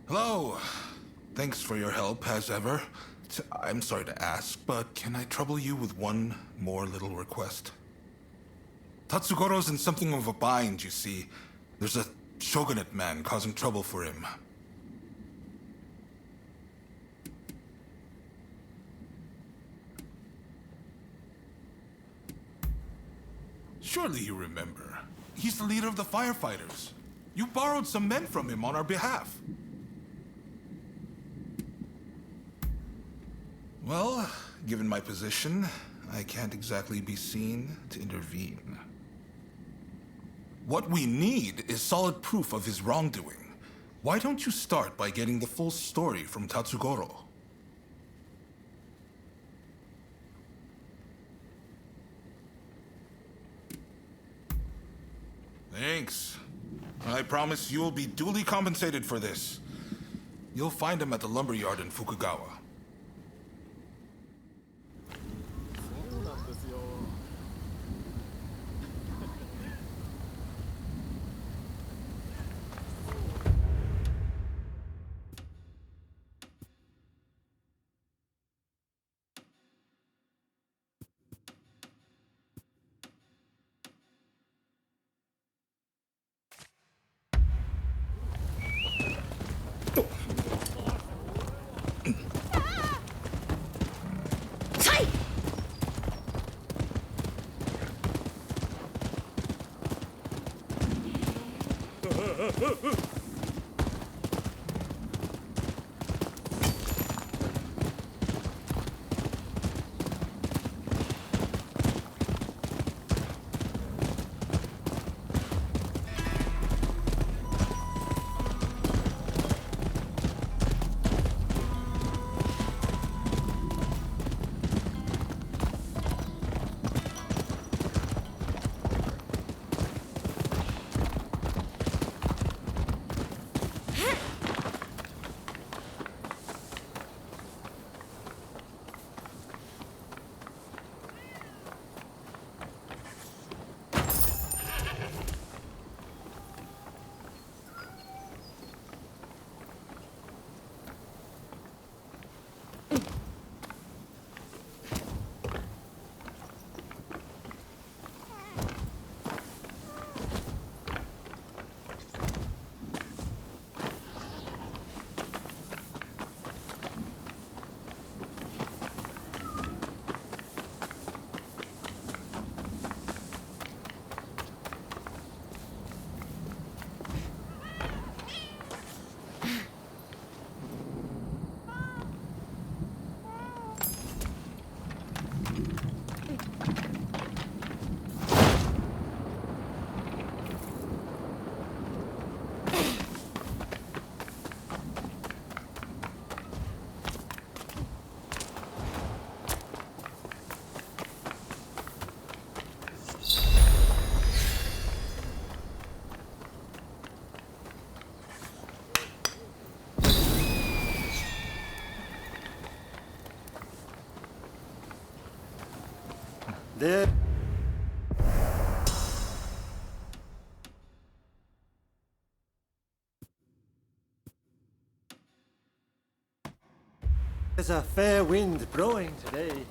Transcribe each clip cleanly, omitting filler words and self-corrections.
Hello. Thanks for your help, as ever. I'm sorry to ask, but can I trouble you with one more little request? Tatsugoro's in something of a bind, you see. There's a shogunate man causing trouble for him. Surely you remember. He's the leader of the firefighters. You borrowed some men from him on our behalf. Well, given my position, I can't exactly be seen to intervene. What we need is solid proof of his wrongdoing. Why don't you start by getting the full story from Tatsugoro? Thanks. I promise you'll be duly compensated for this. You'll find him at the lumberyard in Fukugawa. There's a fair wind blowing today.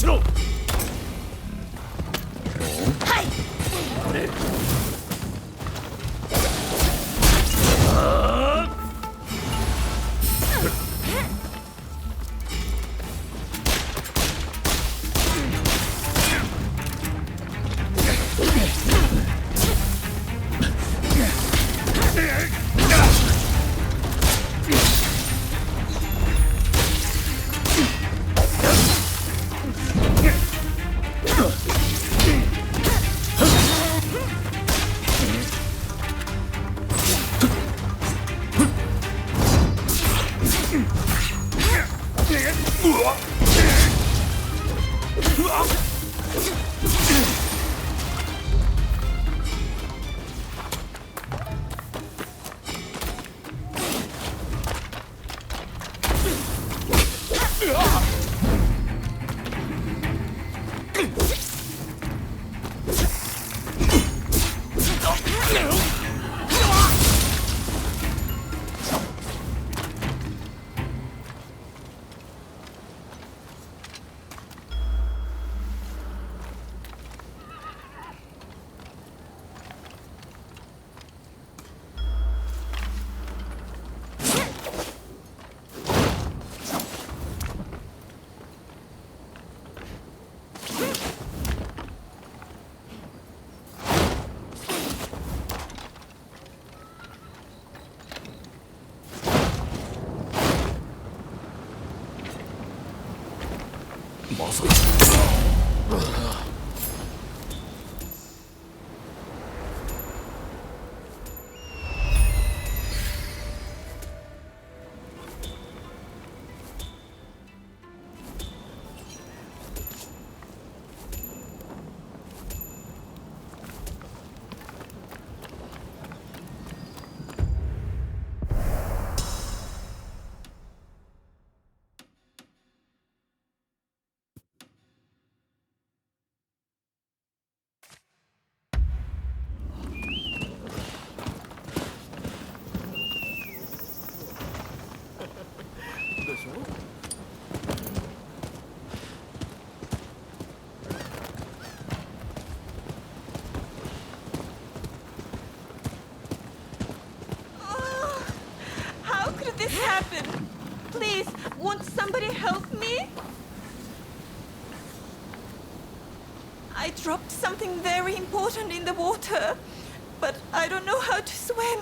しろ。まさか。How could this happen? Please, won't somebody help me? I dropped something very important in the water, but I don't know how to swim.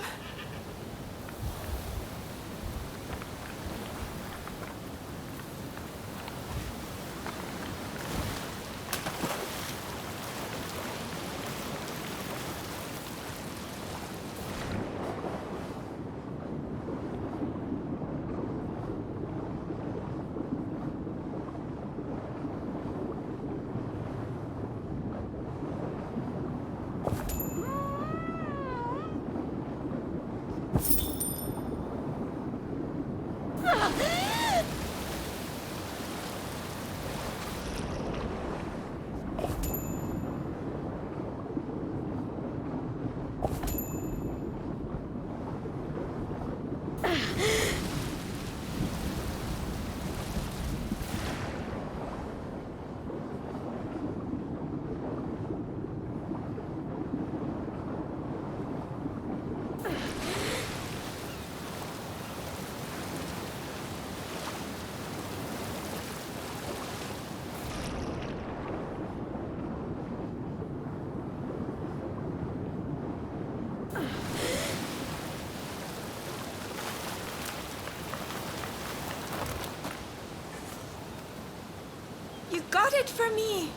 You got it for me.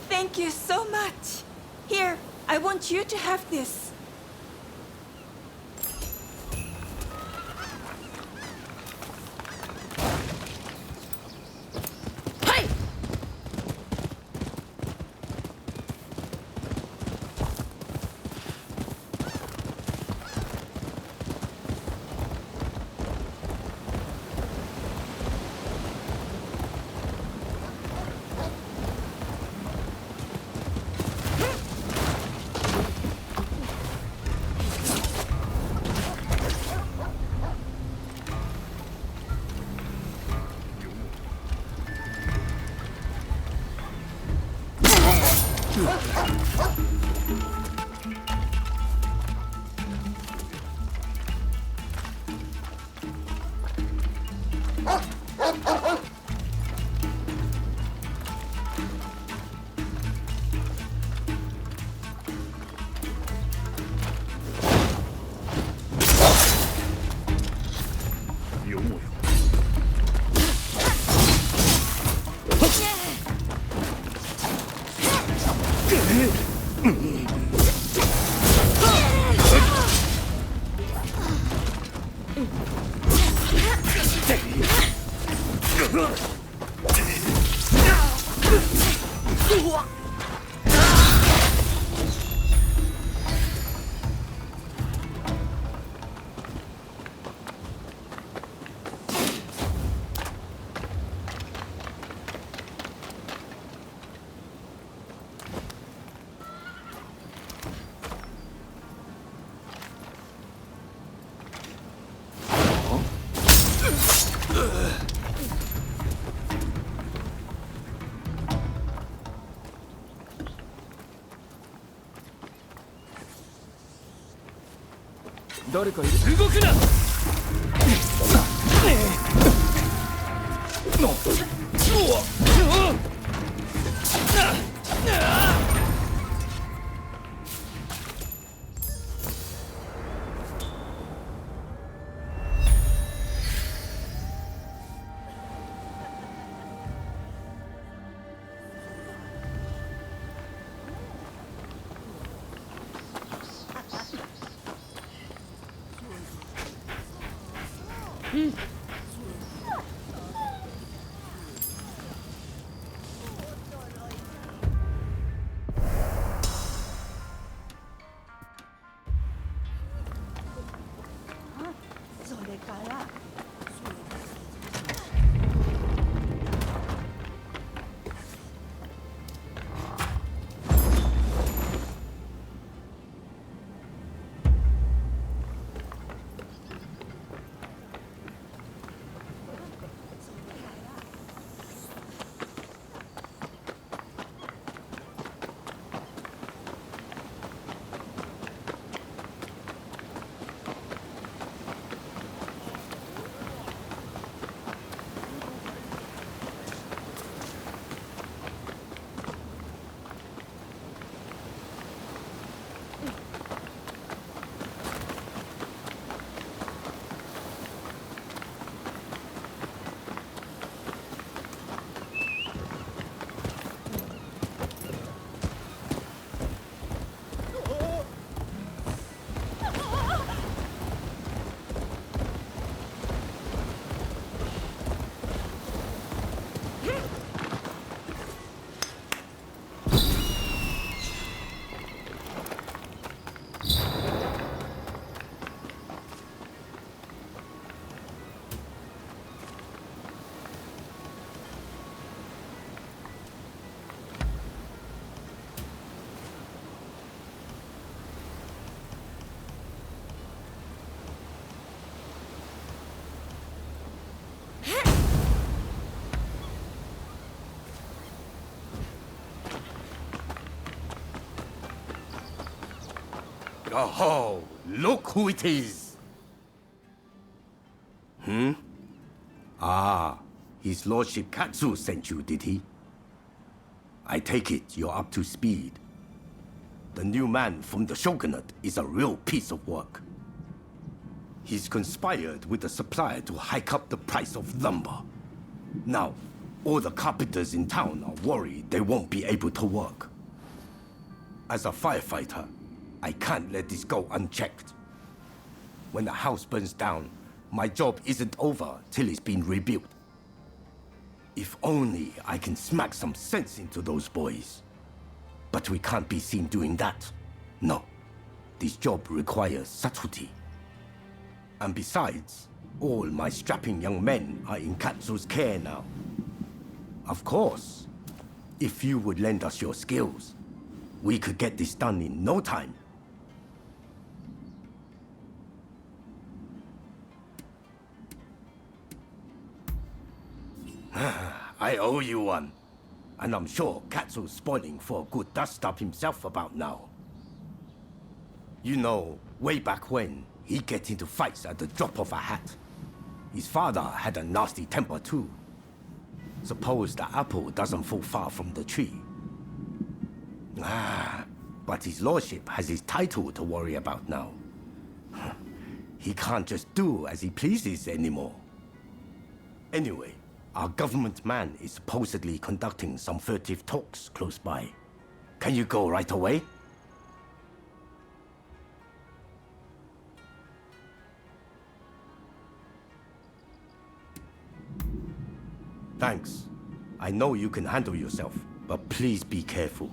Thank you so much. Here, I want you to have this. Hey! 誰かいる。動くな。それからOh, look who it is! Ah, His Lordship Katsu sent you, did he? I take it you're up to speed. The new man from the Shogunate is a real piece of work. He's conspired with the supplier to hike up the price of lumber. Now, all the carpenters in town are worried they won't be able to work. As a firefighter, I can't let this go unchecked. When the house burns down, my job isn't over till it's been rebuilt. If only I can smack some sense into those boys. But we can't be seen doing that. No. This job requires subtlety. And besides, all my strapping young men are in Katsu's care now. Of course, if you would lend us your skills, we could get this done in no time. I owe you one. And I'm sure Katsu's spoiling for a good dust-up himself about now. You know, way back when, he'd get into fights at the drop of a hat. His father had a nasty temper too. Suppose the apple doesn't fall far from the tree. But his lordship has his title to worry about now. He can't just do as he pleases anymore. Anyway, our government man is supposedly conducting some furtive talks close by. Can you go right away? Thanks. I know you can handle yourself, but please be careful.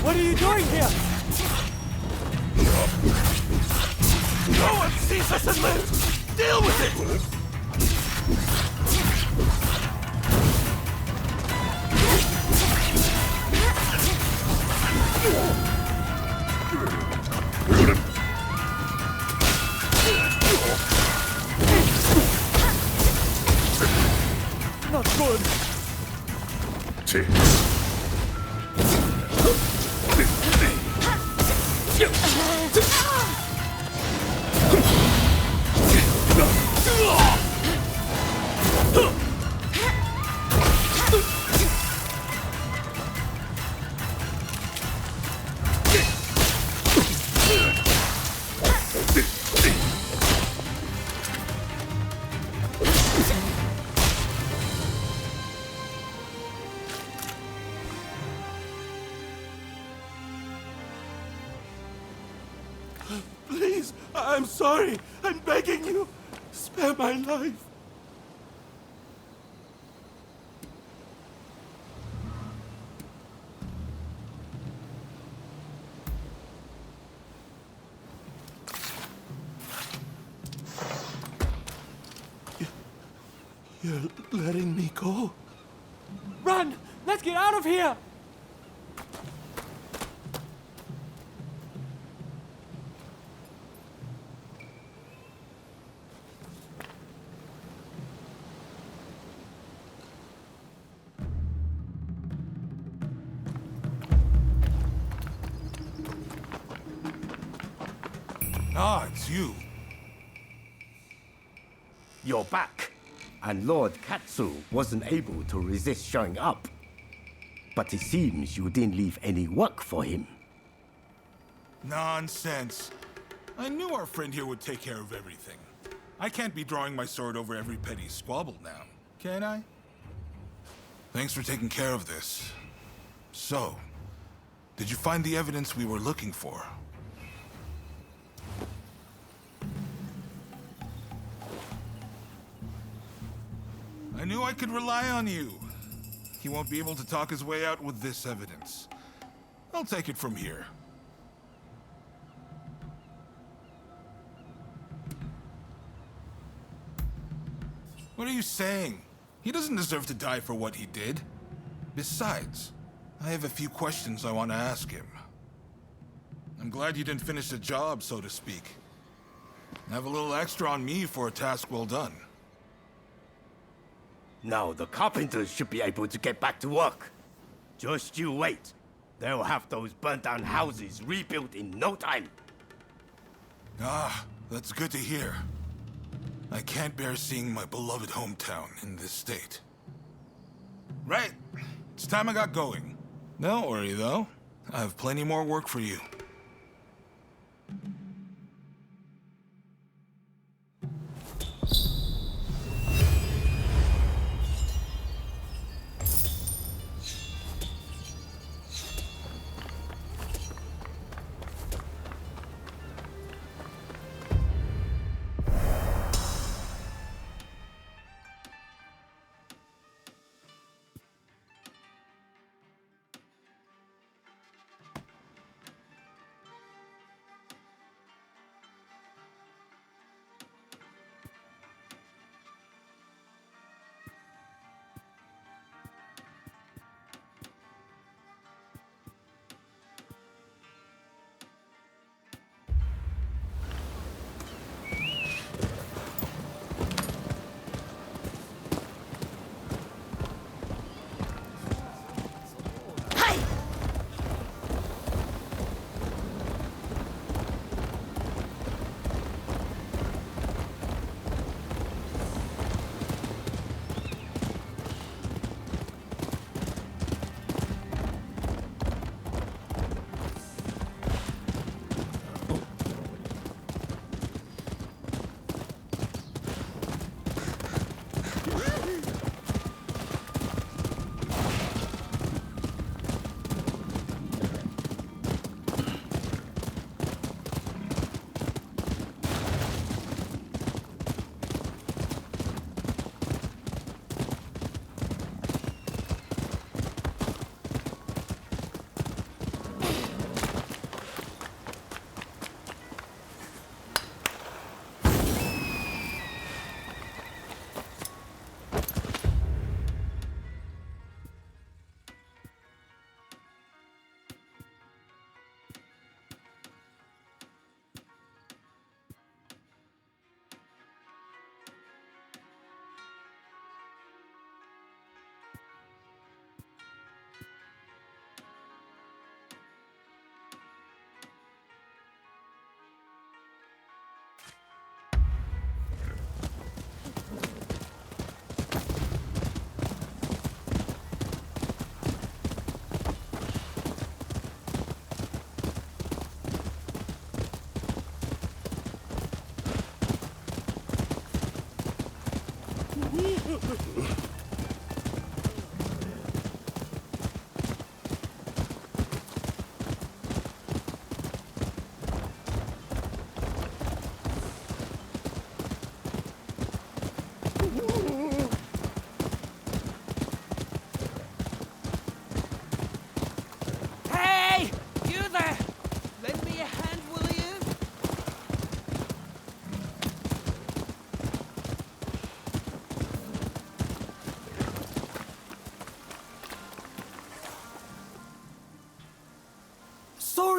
What are you doing here? No one sees us and lives! Deal with it! Not good. Please, I'm sorry. I'm begging you. Spare my life. You're letting me go? Run! Let's get out of here! Ah, it's you. You're back. And Lord Katsu wasn't able to resist showing up. But it seems you didn't leave any work for him. Nonsense. I knew our friend here would take care of everything. I can't be drawing my sword over every petty squabble now, can I? Thanks for taking care of this. So, did you find the evidence we were looking for? I knew I could rely on you. He won't be able to talk his way out with this evidence. I'll take it from here. What are you saying? He doesn't deserve to die for what he did. Besides, I have a few questions I want to ask him. I'm glad you didn't finish the job, so to speak. Have a little extra on me for a task well done. Now the carpenters should be able to get back to work. Just you wait. They'll have those burnt-down houses rebuilt in no time. Ah, that's good to hear. I can't bear seeing my beloved hometown in this state. Right. It's time I got going. Don't worry, though. I have plenty more work for you.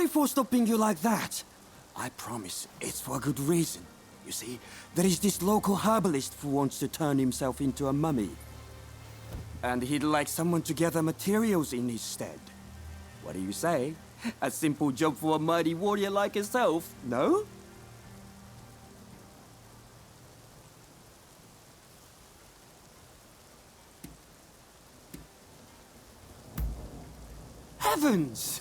sorry for stopping you like that. I promise it's for a good reason. You see, there is this local herbalist who wants to turn himself into a mummy. And he'd like someone to gather materials in his stead. What do you say? A simple job for a mighty warrior like yourself, no? Heavens!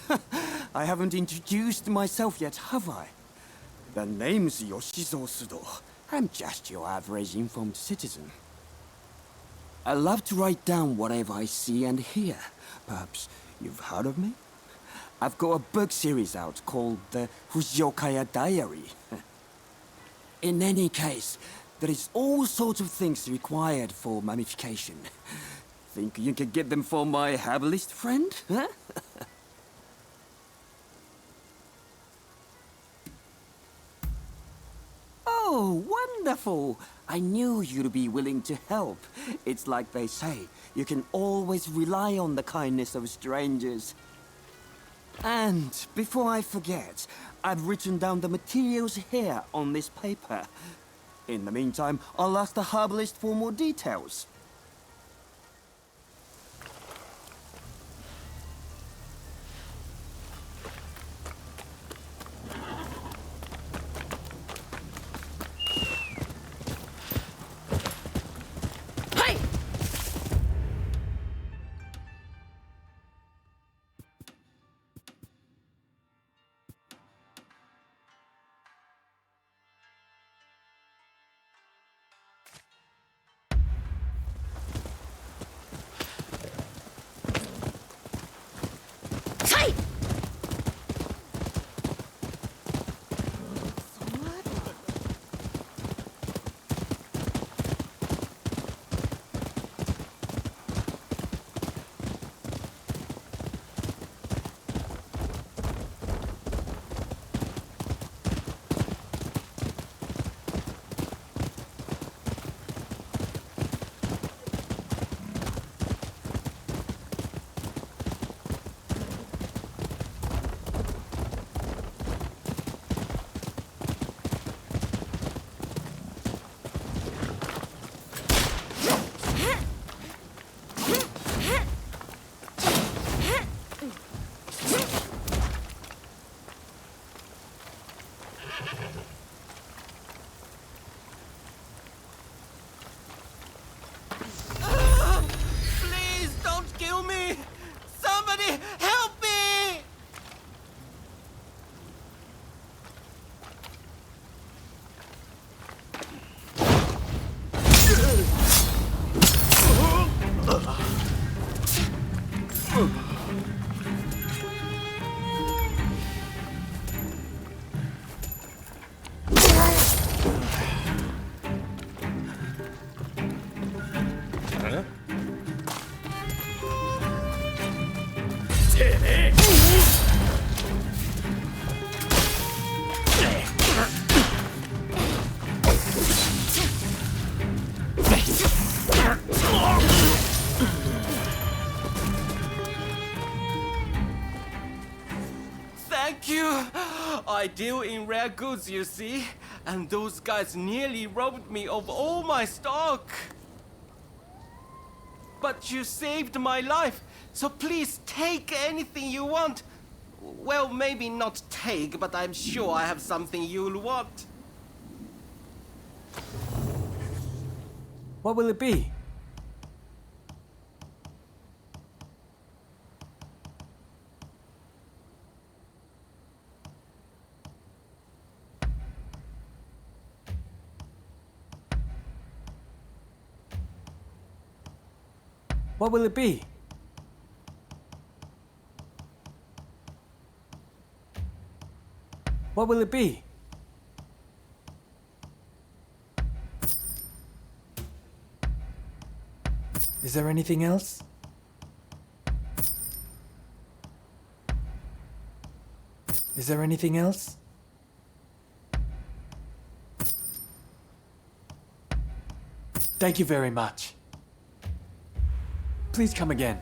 I haven't introduced myself yet, have I? The name's Yoshizo Sudo. I'm just your average informed citizen. I love to write down whatever I see and hear. Perhaps you've heard of me? I've got a book series out called the Fujiyokaya Diary. In any case, there is all sorts of things required for mummification. Think you can get them for my herbalist friend, huh? Oh, wonderful! I knew you'd be willing to help. It's like they say, you can always rely on the kindness of strangers. And before I forget, I've written down the materials here on this paper. In the meantime, I'll ask the herbalist for more details. Please don't kill me! Somebody help me! Thank you! I deal in rare goods, you see, and those guys nearly robbed me of all my stock. But you saved my life, so please take anything you want. Well, maybe not take, but I'm sure I have something you'll want. What will it be? What will it be? What will it be? Is there anything else? Is there anything else? Thank you very much. Please come again.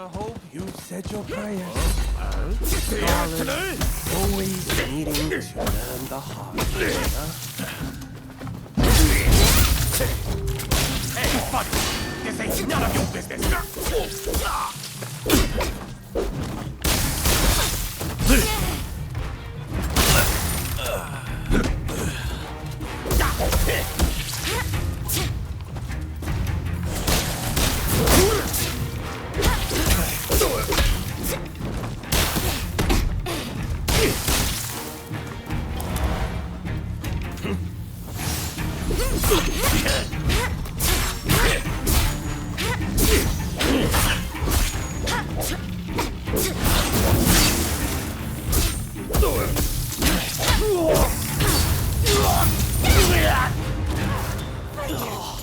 Hope you said your prayers. Scholars always needing to learn the hard way, Hey, buddy! This ain't none of your business!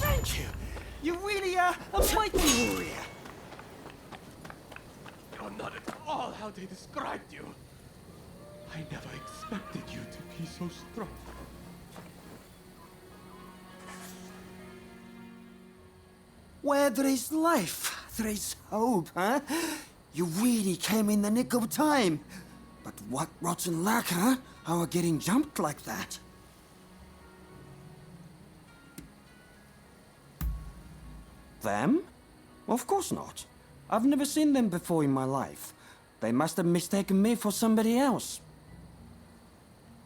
Thank you. You really are a mighty warrior. You're not at all how they described you. I never expected you to be so strong. Where there is life, there is hope, huh? You really came in the nick of time. But what rotten luck, huh? How are getting jumped like that? Them? Of course not. I've never seen them before in my life. They must have mistaken me for somebody else.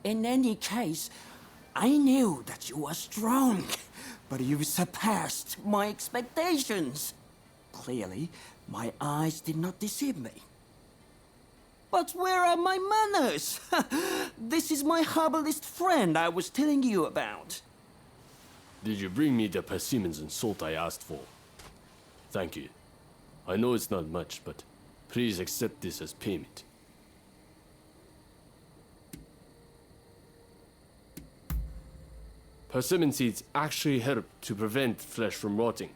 In any case, I knew that you were strong, but you surpassed my expectations. Clearly, my eyes did not deceive me. But where are my manners? This is my herbalist friend I was telling you about. Did you bring me the persimmons and salt I asked for? Thank you. I know it's not much, but please accept this as payment. Persimmon seeds actually help to prevent flesh from rotting,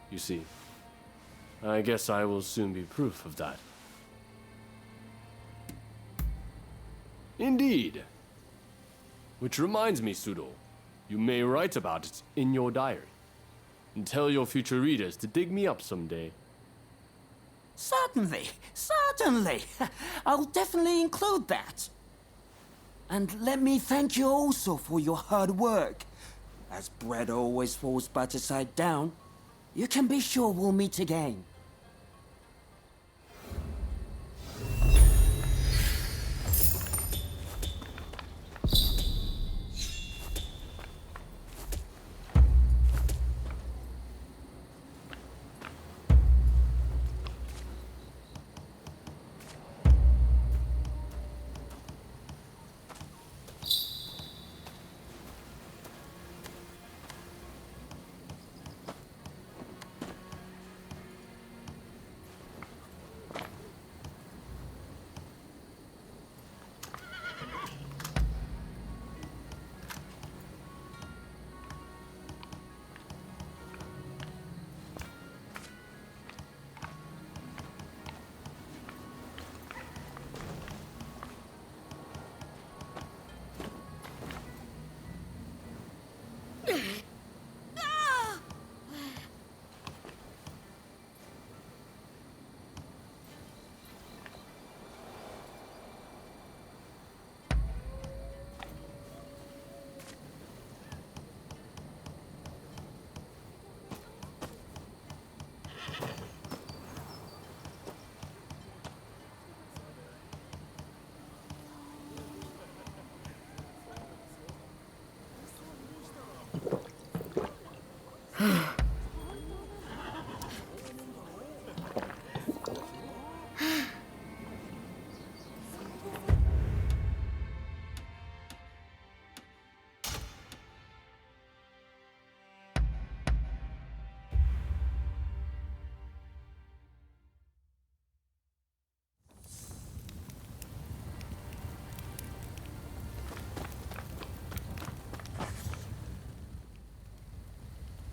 you see. I guess I will soon be proof of that. Indeed. Which reminds me, Sudo, you may write about it in your diary. And tell your future readers to dig me up someday. Certainly, certainly. I'll definitely include that. And let me thank you also for your hard work. As bread always falls butter side down, you can be sure we'll meet again.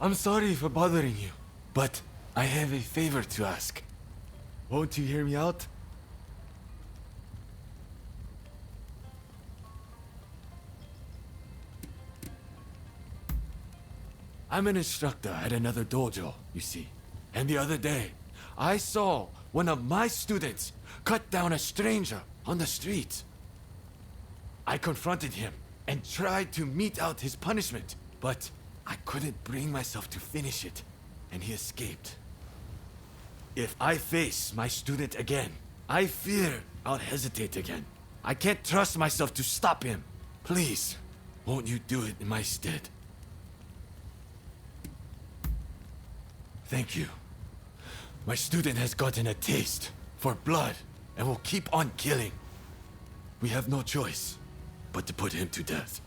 I'm sorry for bothering you, but I have a favor to ask. Won't you hear me out? I'm an instructor at another dojo, you see. And the other day, I saw one of my students cut down a stranger on the street. I confronted him and tried to mete out his punishment, but I couldn't bring myself to finish it, and he escaped. If I face my student again, I fear I'll hesitate again. I can't trust myself to stop him. Please, won't you do it in my stead? Thank you. My student has gotten a taste for blood and will keep on killing. We have no choice but to put him to death.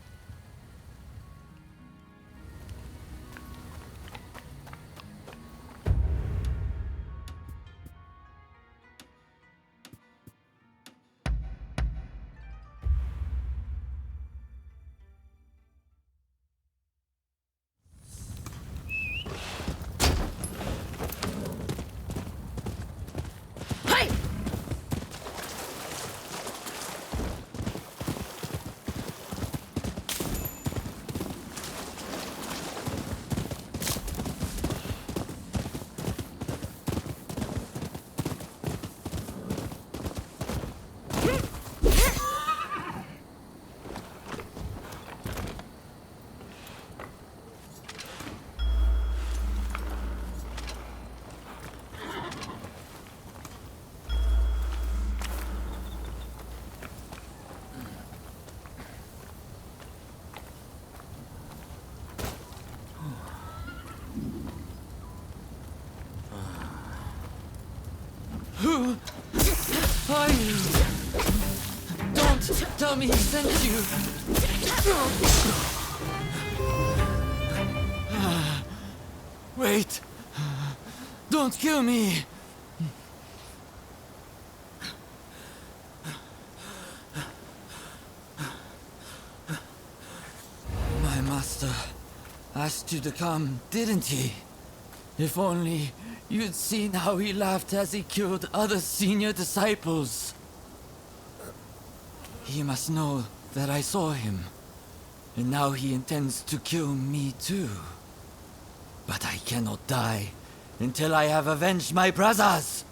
Who are you? Don't tell me he sent you. Wait. Don't kill me. My master asked you to come, didn't he? If only you'd seen how he laughed as he killed other senior disciples. He must know that I saw him, and now he intends to kill me too. But I cannot die until I have avenged my brothers!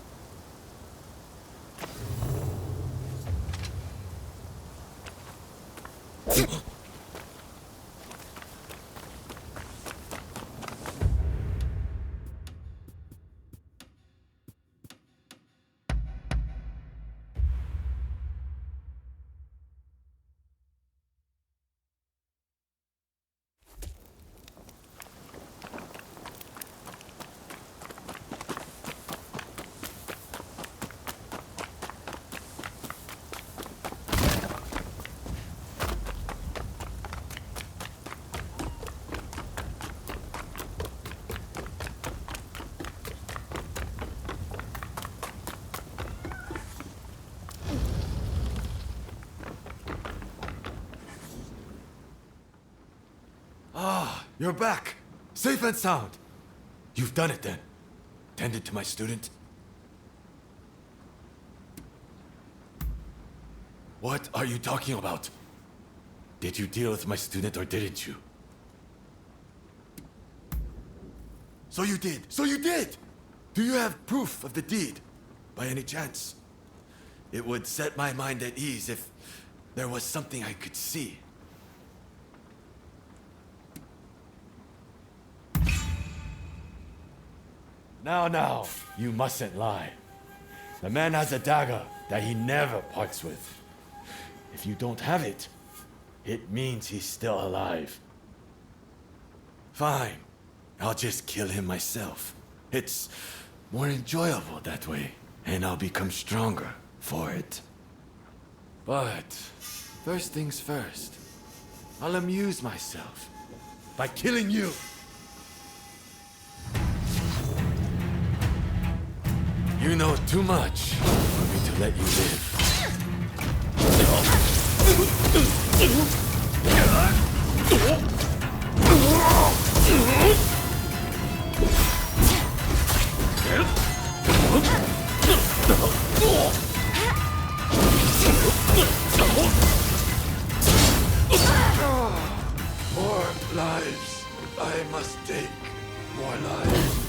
You're back, safe and sound. You've done it then. Tended to my student. What are you talking about? Did you deal with my student or didn't you? So you did! So you did! Do you have proof of the deed, by any chance? It would set my mind at ease if there was something I could see. Now, you mustn't lie. The man has a dagger that he never parts with. If you don't have it, it means he's still alive. Fine. I'll just kill him myself. It's more enjoyable that way, and I'll become stronger for it. But first things first, I'll amuse myself by killing you. You know too much for me to let you live. More lives. I must take more lives.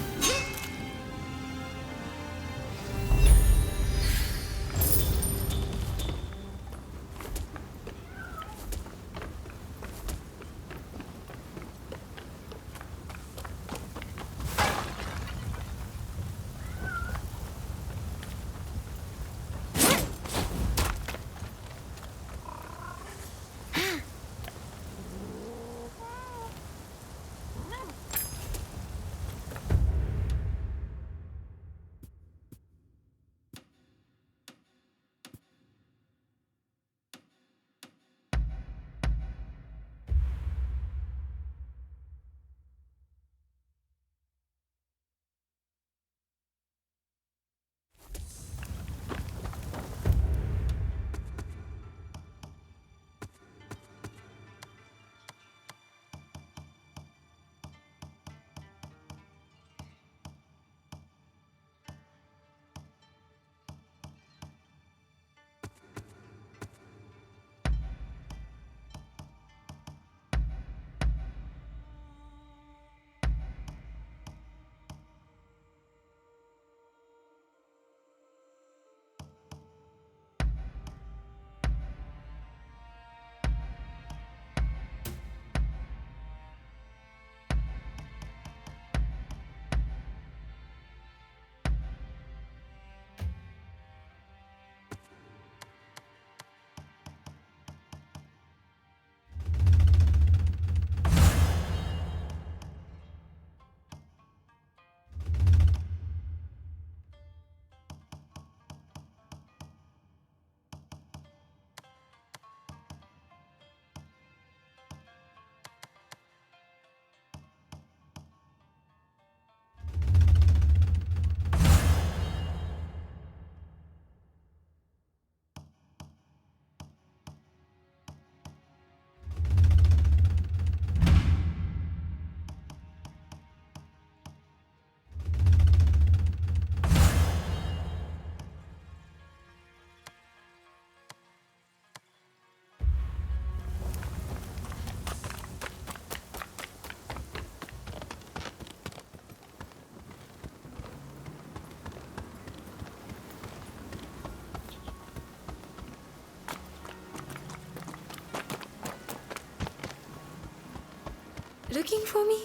Looking for me?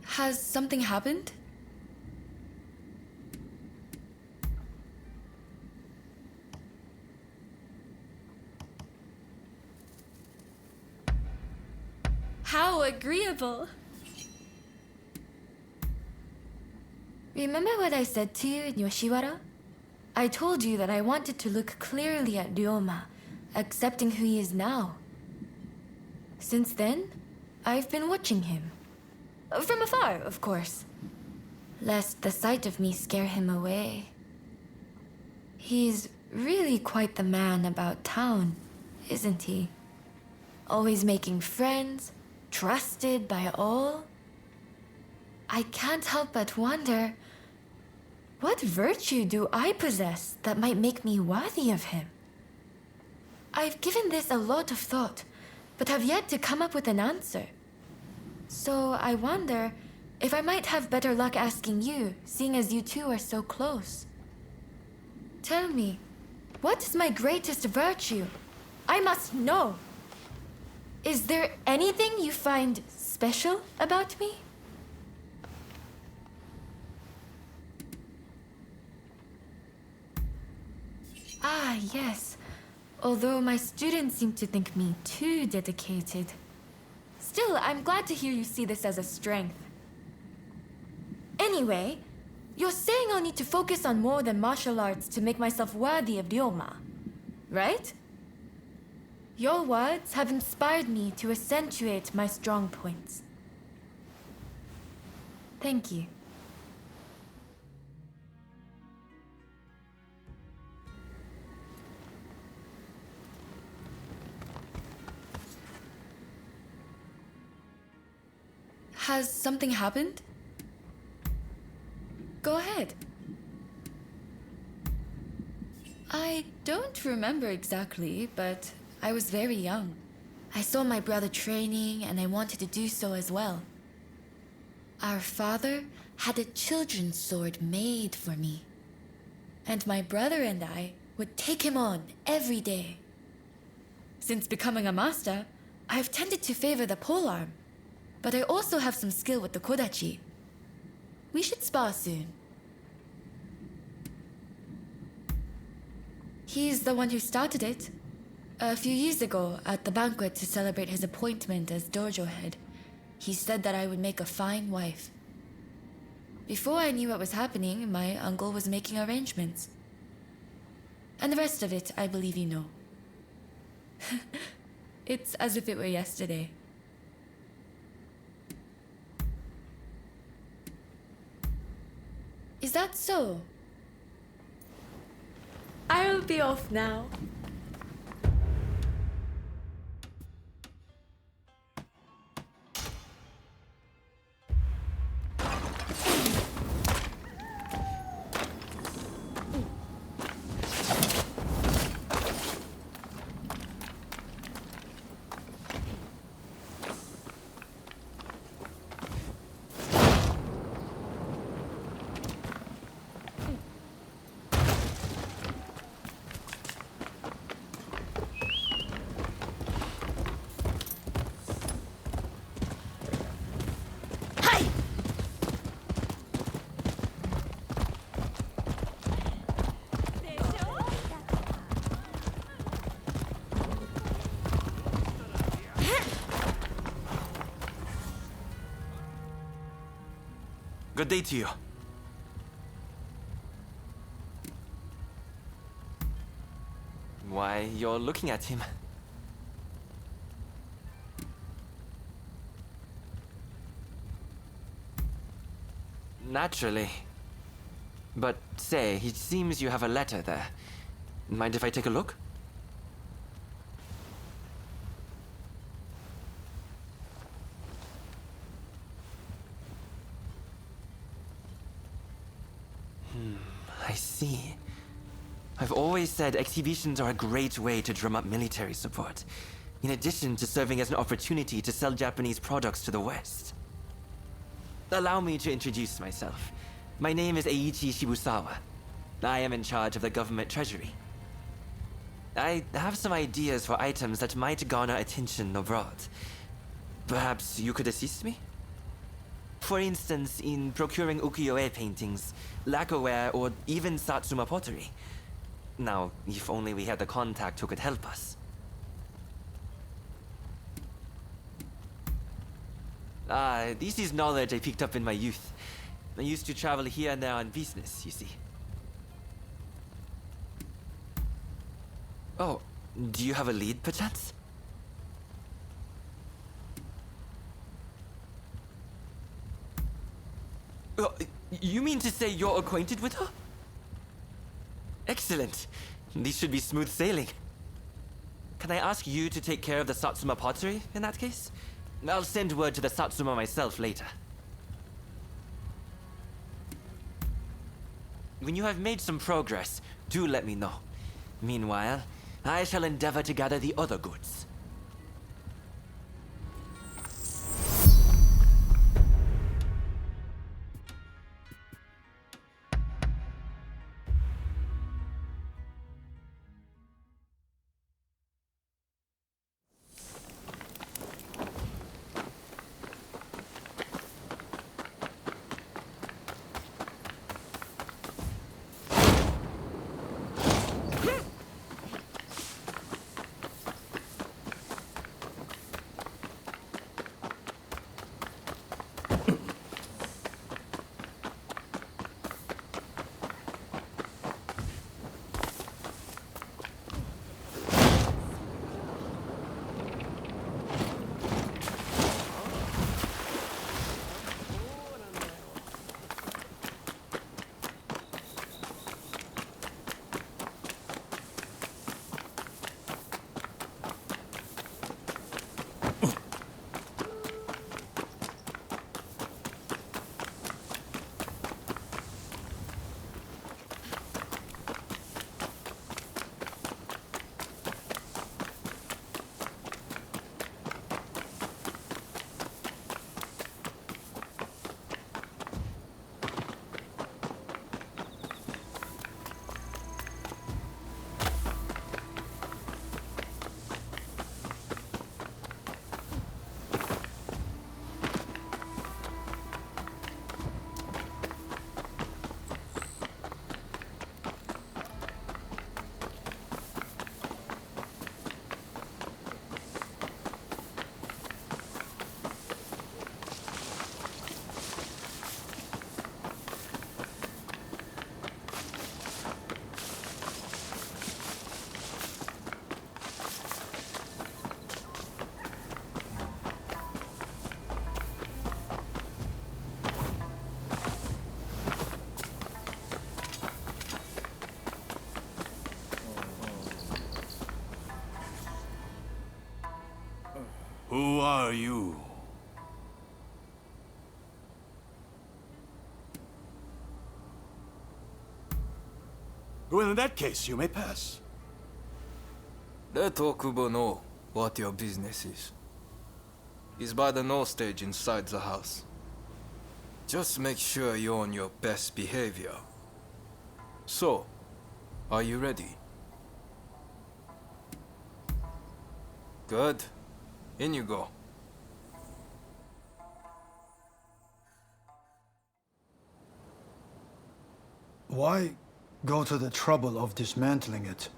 Has something happened? How agreeable! Remember what I said to you in Yoshiwara? I told you that I wanted to look clearly at Ryoma, accepting who he is now. Since then, I've been watching him. From afar, of course. Lest the sight of me scare him away. He's really quite the man about town, isn't he? Always making friends, trusted by all. I can't help but wonder, what virtue do I possess that might make me worthy of him? I've given this a lot of thought, but have yet to come up with an answer. So I wonder if I might have better luck asking you, seeing as you two are so close. Tell me, what is my greatest virtue? I must know. Is there anything you find special about me? Ah, yes. Although my students seem to think me too dedicated. Still, I'm glad to hear you see this as a strength. Anyway, you're saying I'll need to focus on more than martial arts to make myself worthy of Ryoma, right? Your words have inspired me to accentuate my strong points. Thank you. Has something happened? Go ahead. I don't remember exactly, but I was very young. I saw my brother training and I wanted to do so as well. Our father had a children's sword made for me. And my brother and I would take him on every day. Since becoming a master, I've tended to favor the polearm. But I also have some skill with the kodachi. We should spar soon. He's the one who started it. A few years ago, at the banquet to celebrate his appointment as dojo head, he said that I would make a fine wife. Before I knew what was happening, my uncle was making arrangements. And the rest of it, I believe you know. It's as if it were yesterday. Is that so? I'll be off now. Good day to you. Why, you're looking at him. Naturally. But say, it seems you have a letter there. Mind if I take a look? I see. I've always said exhibitions are a great way to drum up military support, in addition to serving as an opportunity to sell Japanese products to the West. Allow me to introduce myself. My name is Eiichi Shibusawa. I am in charge of the government treasury. I have some ideas for items that might garner attention abroad. Perhaps you could assist me? For instance, in procuring ukiyo-e paintings, lacquerware, or even satsuma pottery. Now, if only we had the contact who could help us. This is knowledge I picked up in my youth. I used to travel here and there on business, you see. Oh, do you have a lead, perchance? You mean to say you're acquainted with her? Excellent. This should be smooth sailing. Can I ask you to take care of the Satsuma pottery, in that case? I'll send word to the Satsuma myself later. When you have made some progress, do let me know. Meanwhile, I shall endeavor to gather the other goods. Well, in that case, you may pass. Let Okubo know what your business is. He's by the no stage inside the house. Just make sure you're on your best behavior. So, are you ready? Good. In you go. Why go to the trouble of dismantling it?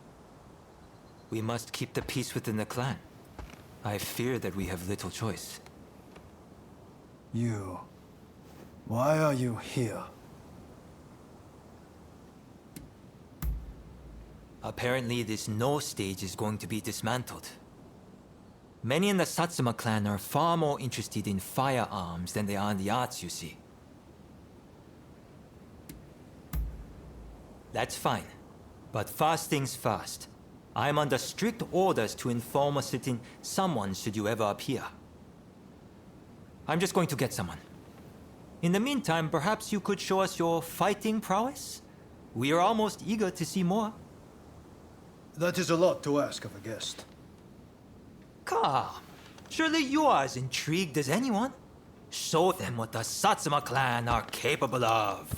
We must keep the peace within the clan. I fear that we have little choice. You... Why are you here? Apparently this no stage is going to be dismantled. Many in the Satsuma clan are far more interested in firearms than they are in the arts, you see. That's fine. But first things first. I'm under strict orders to inform a certain someone should you ever appear. I'm just going to get someone. In the meantime, perhaps you could show us your fighting prowess? We are almost eager to see more. That is a lot to ask of a guest. Come. Surely you are as intrigued as anyone. Show them what the Satsuma clan are capable of.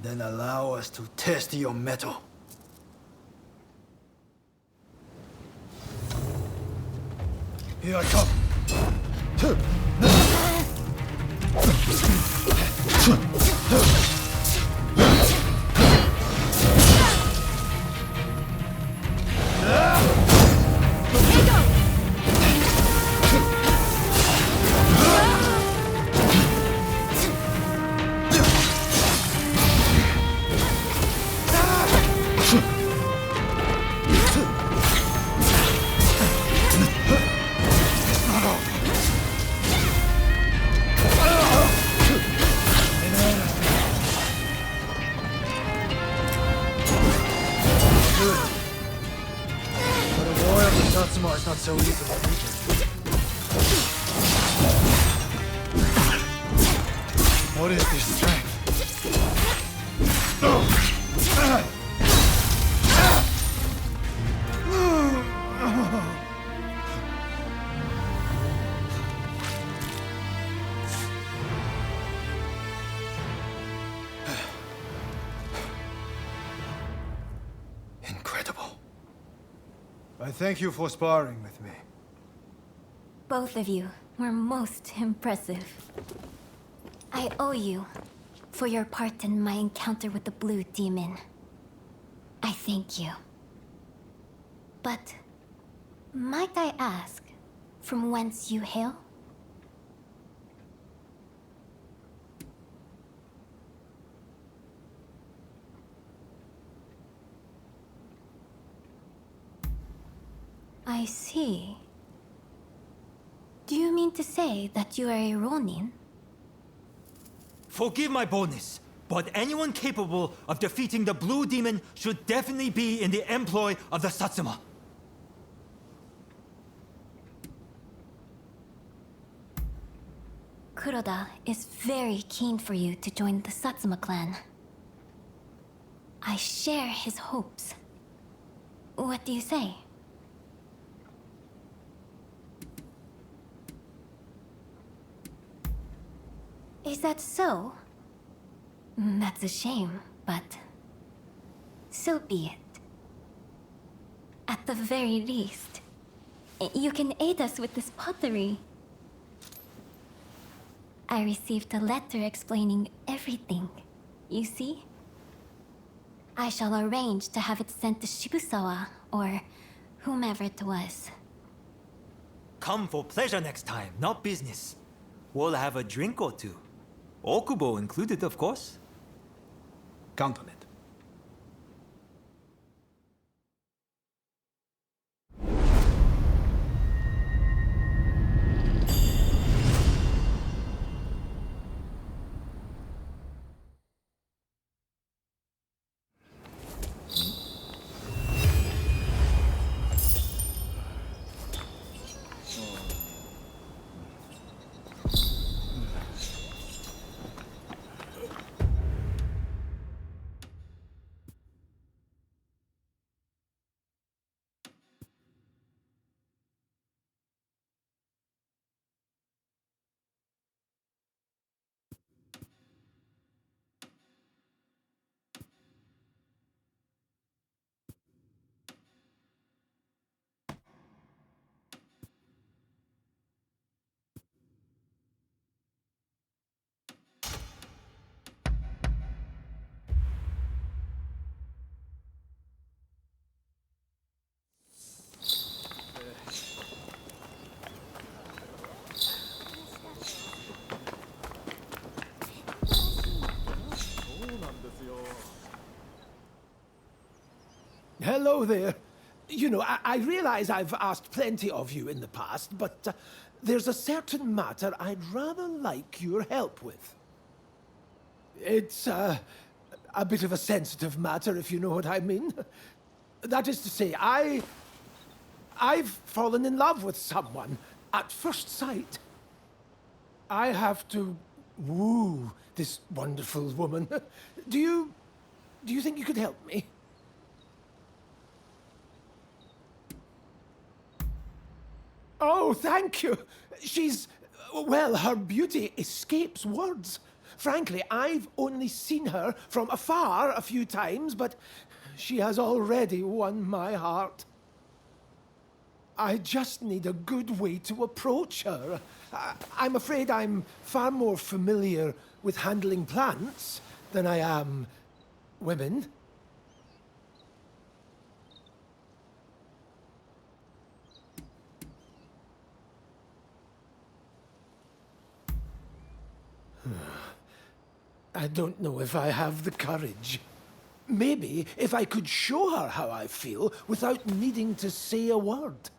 Then allow us to test your mettle. Here I come. It's not so easily beaten. What is this strength? Incredible. I thank you for sparring with me. Both of you were most impressive. I owe you for your part in my encounter with the Blue Demon. I thank you. But might I ask from whence you hail? I see. Do you mean to say that you are a Ronin? Forgive my boldness, but anyone capable of defeating the Blue Demon should definitely be in the employ of the Satsuma. Kuroda is very keen for you to join the Satsuma clan. I share his hopes. What do you say? Is that so? That's a shame, but so be it. At the very least, you can aid us with this pottery. I received a letter explaining everything, you see? I shall arrange to have it sent to Shibusawa, or whomever it was. Come for pleasure next time, not business. We'll have a drink or two. Okubo included, of course. Count on it. Hello there. You know, I realize I've asked plenty of you in the past, but there's a certain matter I'd rather like your help with. It's a bit of a sensitive matter, if you know what I mean. That is to say, I've fallen in love with someone at first sight. I have to woo this wonderful woman. Do you think you could help me? Oh, thank you. Well, her beauty escapes words. Frankly, I've only seen her from afar a few times, but she has already won my heart. I just need a good way to approach her. I'm afraid I'm far more familiar with handling plants than I am women. I don't know if I have the courage. Maybe if I could show her how I feel without needing to say a word.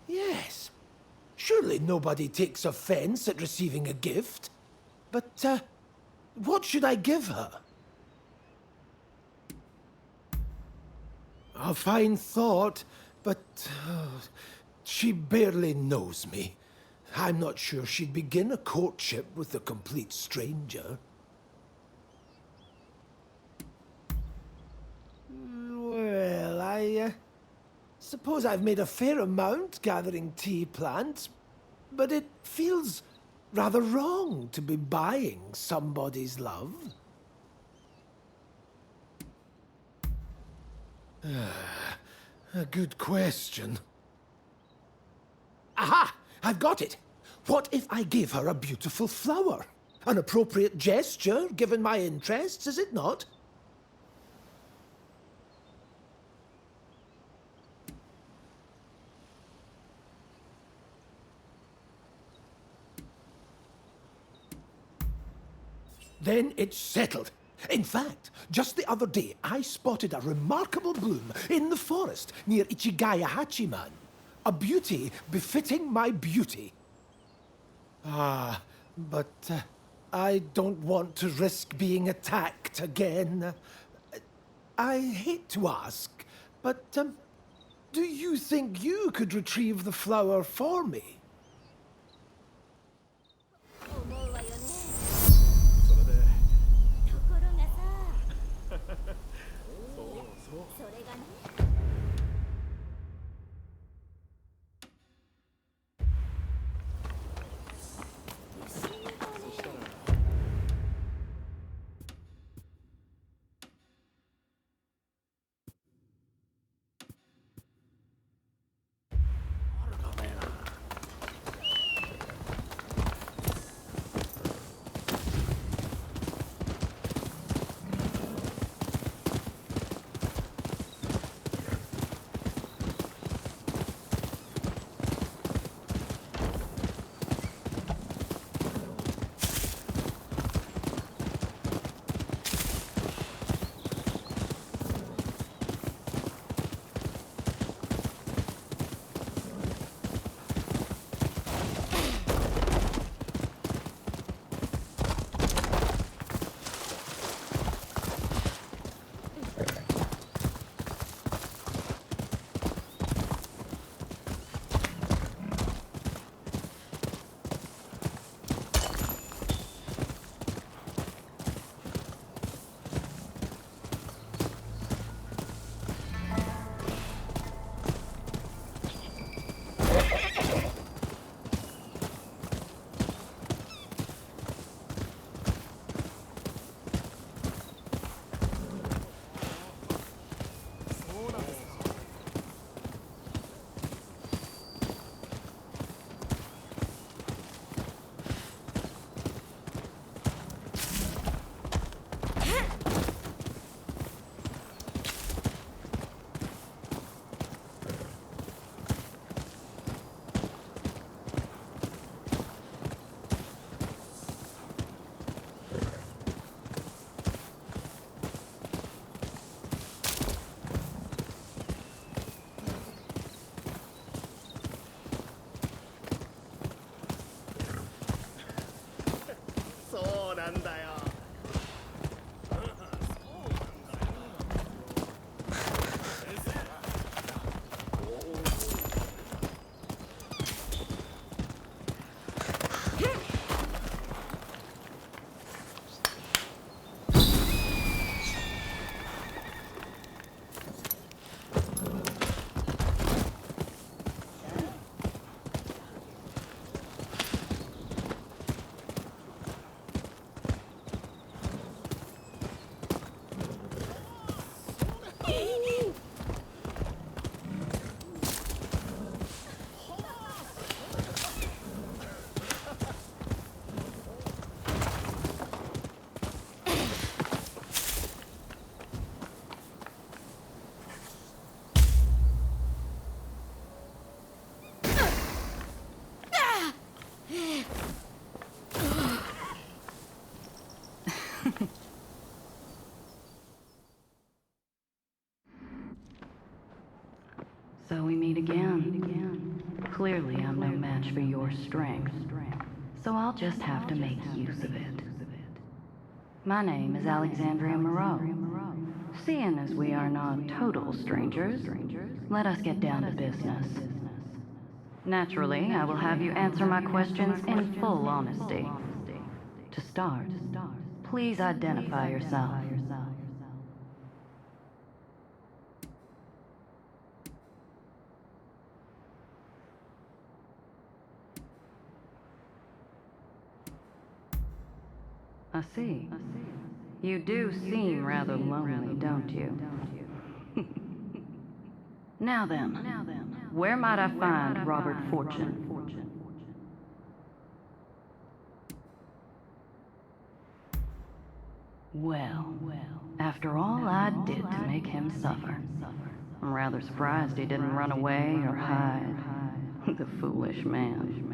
Yes. Surely nobody takes offense at receiving a gift. But, what should I give her? A fine thought, but she barely knows me. I'm not sure she'd begin a courtship with a complete stranger. Well, I suppose I've made a fair amount gathering tea plants, but it feels rather wrong to be buying somebody's love. A good question. Aha! I've got it! What if I gave her a beautiful flower? An appropriate gesture, given my interests, is it not? Then it's settled. In fact, just the other day, I spotted a remarkable bloom in the forest near Ichigaya Hachiman. A beauty befitting my beauty. But I don't want to risk being attacked again. I hate to ask, but do you think you could retrieve the flower for me? So we meet again. Clearly, I'm no match for your strength, so I'll just have to make use of it. My name is Alexandria Moreau. Seeing as we are not total strangers, let us get down to business. Naturally, I will have you answer my questions in full honesty. To start, please identify yourself. I see. You do seem rather lonely, don't you? Now then, where might I find Robert Fortune? Well, after all I did to make him suffer, I'm rather surprised he didn't run away or hide. The foolish man.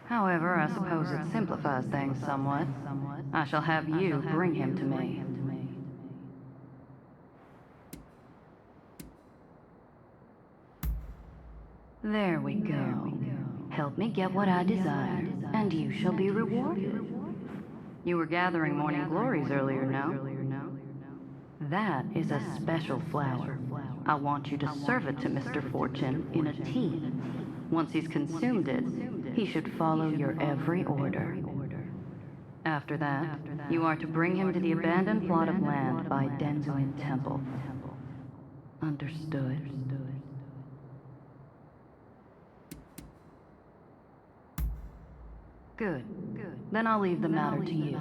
However, I suppose it simplifies things somewhat. I shall have you bring him to me. There we go. Help me get what I desire, and you shall be rewarded. You were gathering morning glories earlier, no? That is a special flower. I want you to serve it to Mr. Fortune in a tea. Once he's consumed it, he should follow your every order. After that, you are to bring him to the abandoned plot of land by Denzuin Temple. Understood? Good. Then I'll leave the matter to you.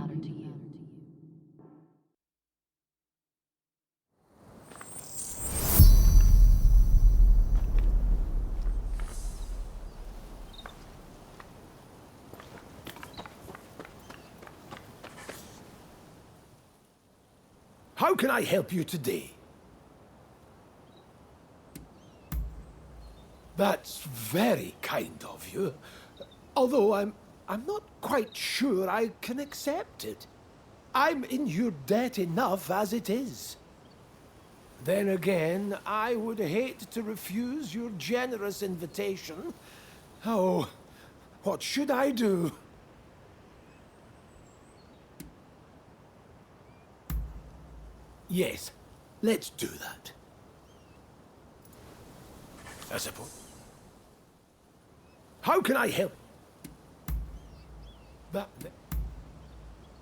How can I help you today? That's very kind of you. Although I'm not quite sure I can accept it. I'm in your debt enough as it is. Then again, I would hate to refuse your generous invitation. Oh, what should I do? Yes, let's do that. I suppose. How can I help?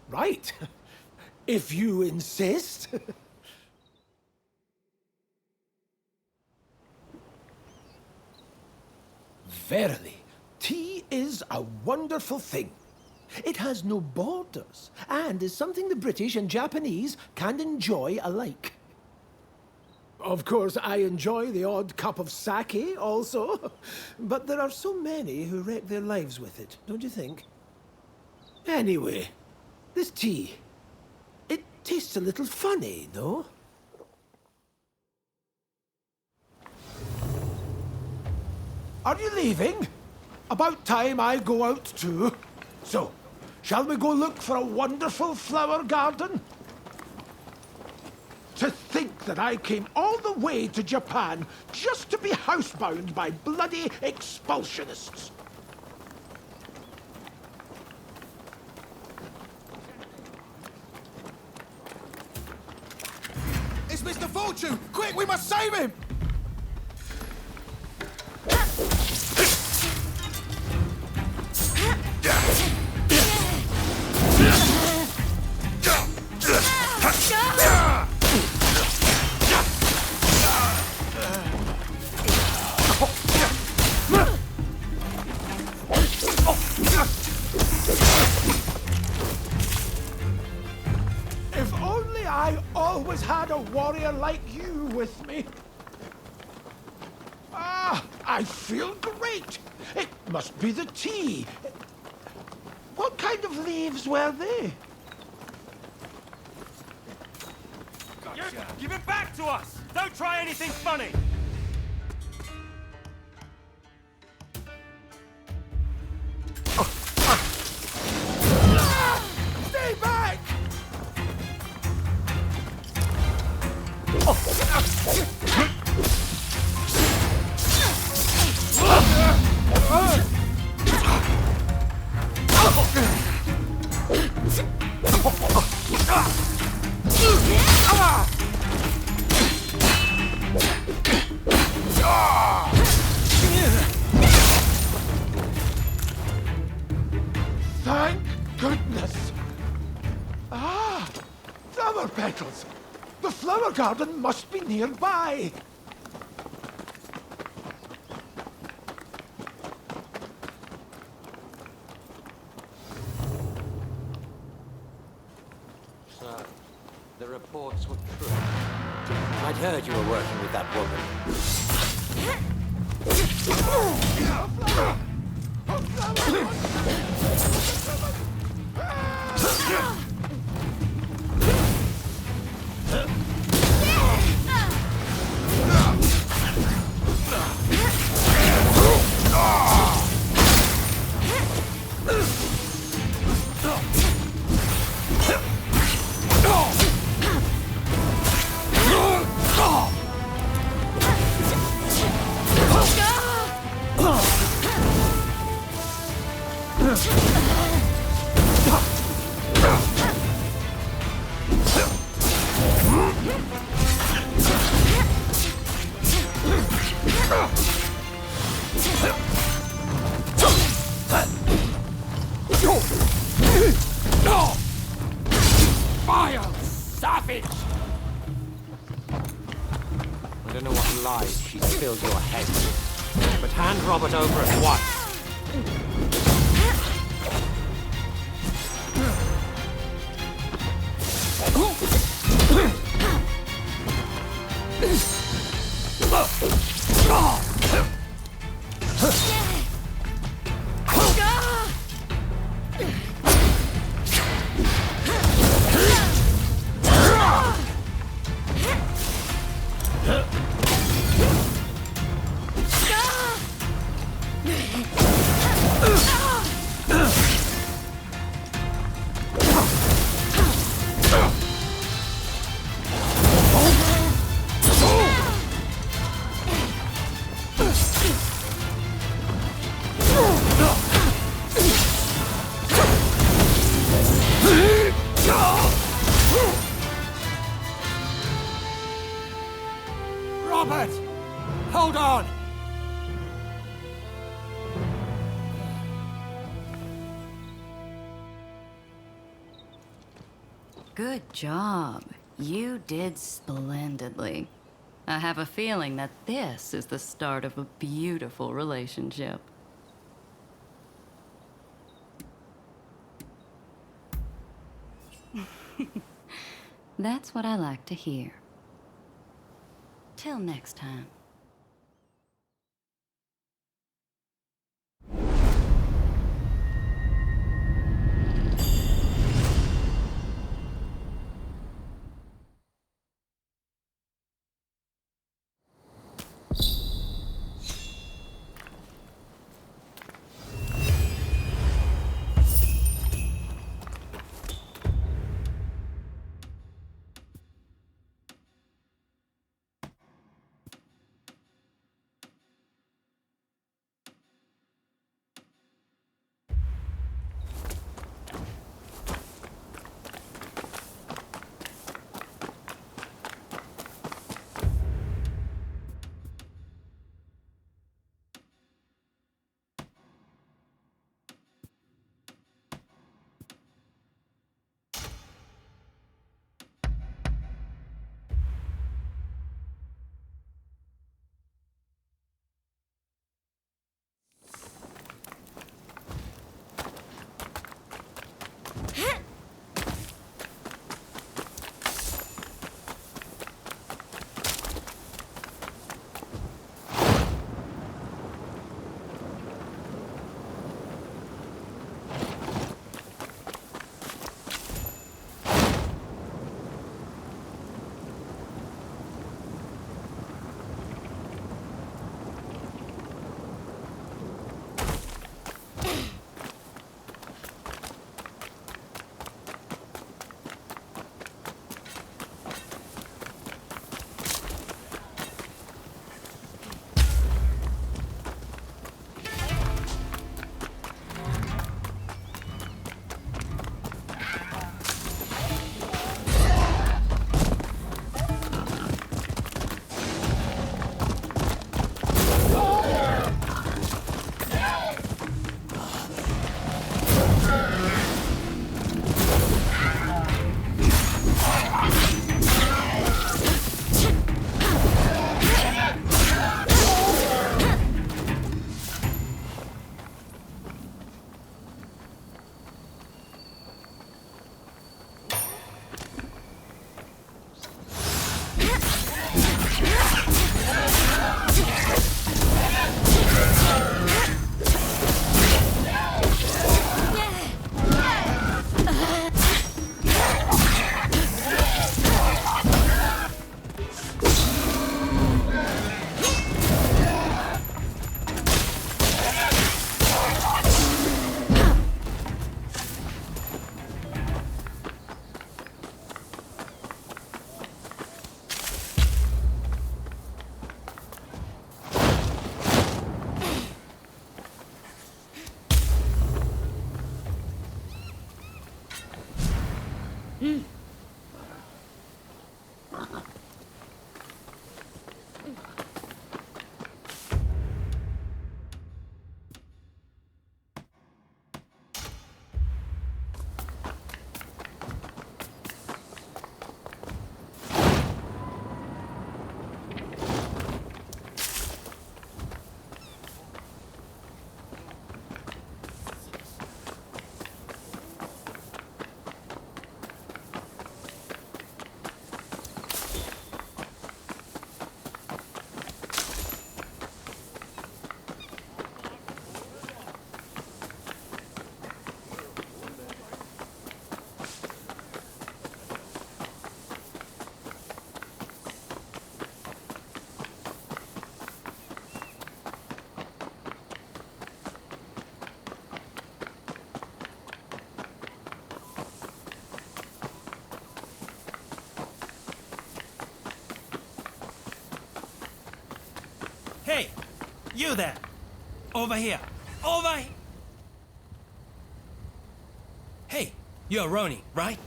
Right. If you insist. Verily, tea is a wonderful thing. It has no borders, and is something the British and Japanese can enjoy alike. Of course, I enjoy the odd cup of sake also, but there are so many who wreck their lives with it, don't you think? Anyway, this tea, it tastes a little funny, no? Are you leaving? About time I go out too. So, shall we go look for a wonderful flower garden? To think that I came all the way to Japan just to be housebound by bloody expulsionists. It's Mr. Fortune! Quick, we must save him! If only I always had a warrior like you with me. Ah, I feel great. It must be the tea. What kind of leaves were they? Gotcha. Give it back to us! Don't try anything funny! Stay back! Thank goodness! Ah! Flower petals! The flower garden must be nearby! So, the reports were true. I'd heard you were working with that woman. Vile savage! I don't know what lies she's filled your head with, but hand Robert over at once. Robert! Hold on! Good job. You did splendidly. I have a feeling that this is the start of a beautiful relationship. That's what I like to hear. Till next time. Hey, you there! Over here! Over here! Hey, you're Ronin, right?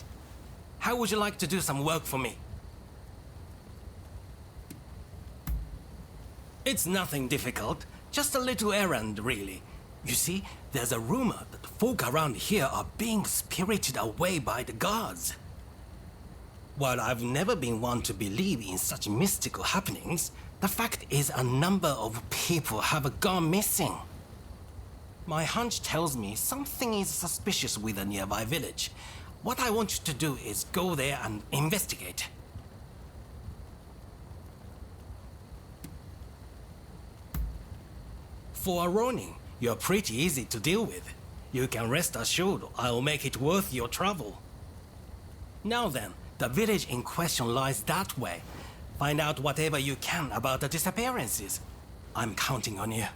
How would you like to do some work for me? It's nothing difficult, just a little errand, really. You see, there's a rumor that folk around here are being spirited away by the gods. While I've never been one to believe in such mystical happenings, the fact is a number of people have gone missing. My hunch tells me something is suspicious with a nearby village. What I want you to do is go there and investigate. For a Ronin, you're pretty easy to deal with. You can rest assured I'll make it worth your trouble. Now then, the village in question lies that way. Find out whatever you can about the disappearances. I'm counting on you.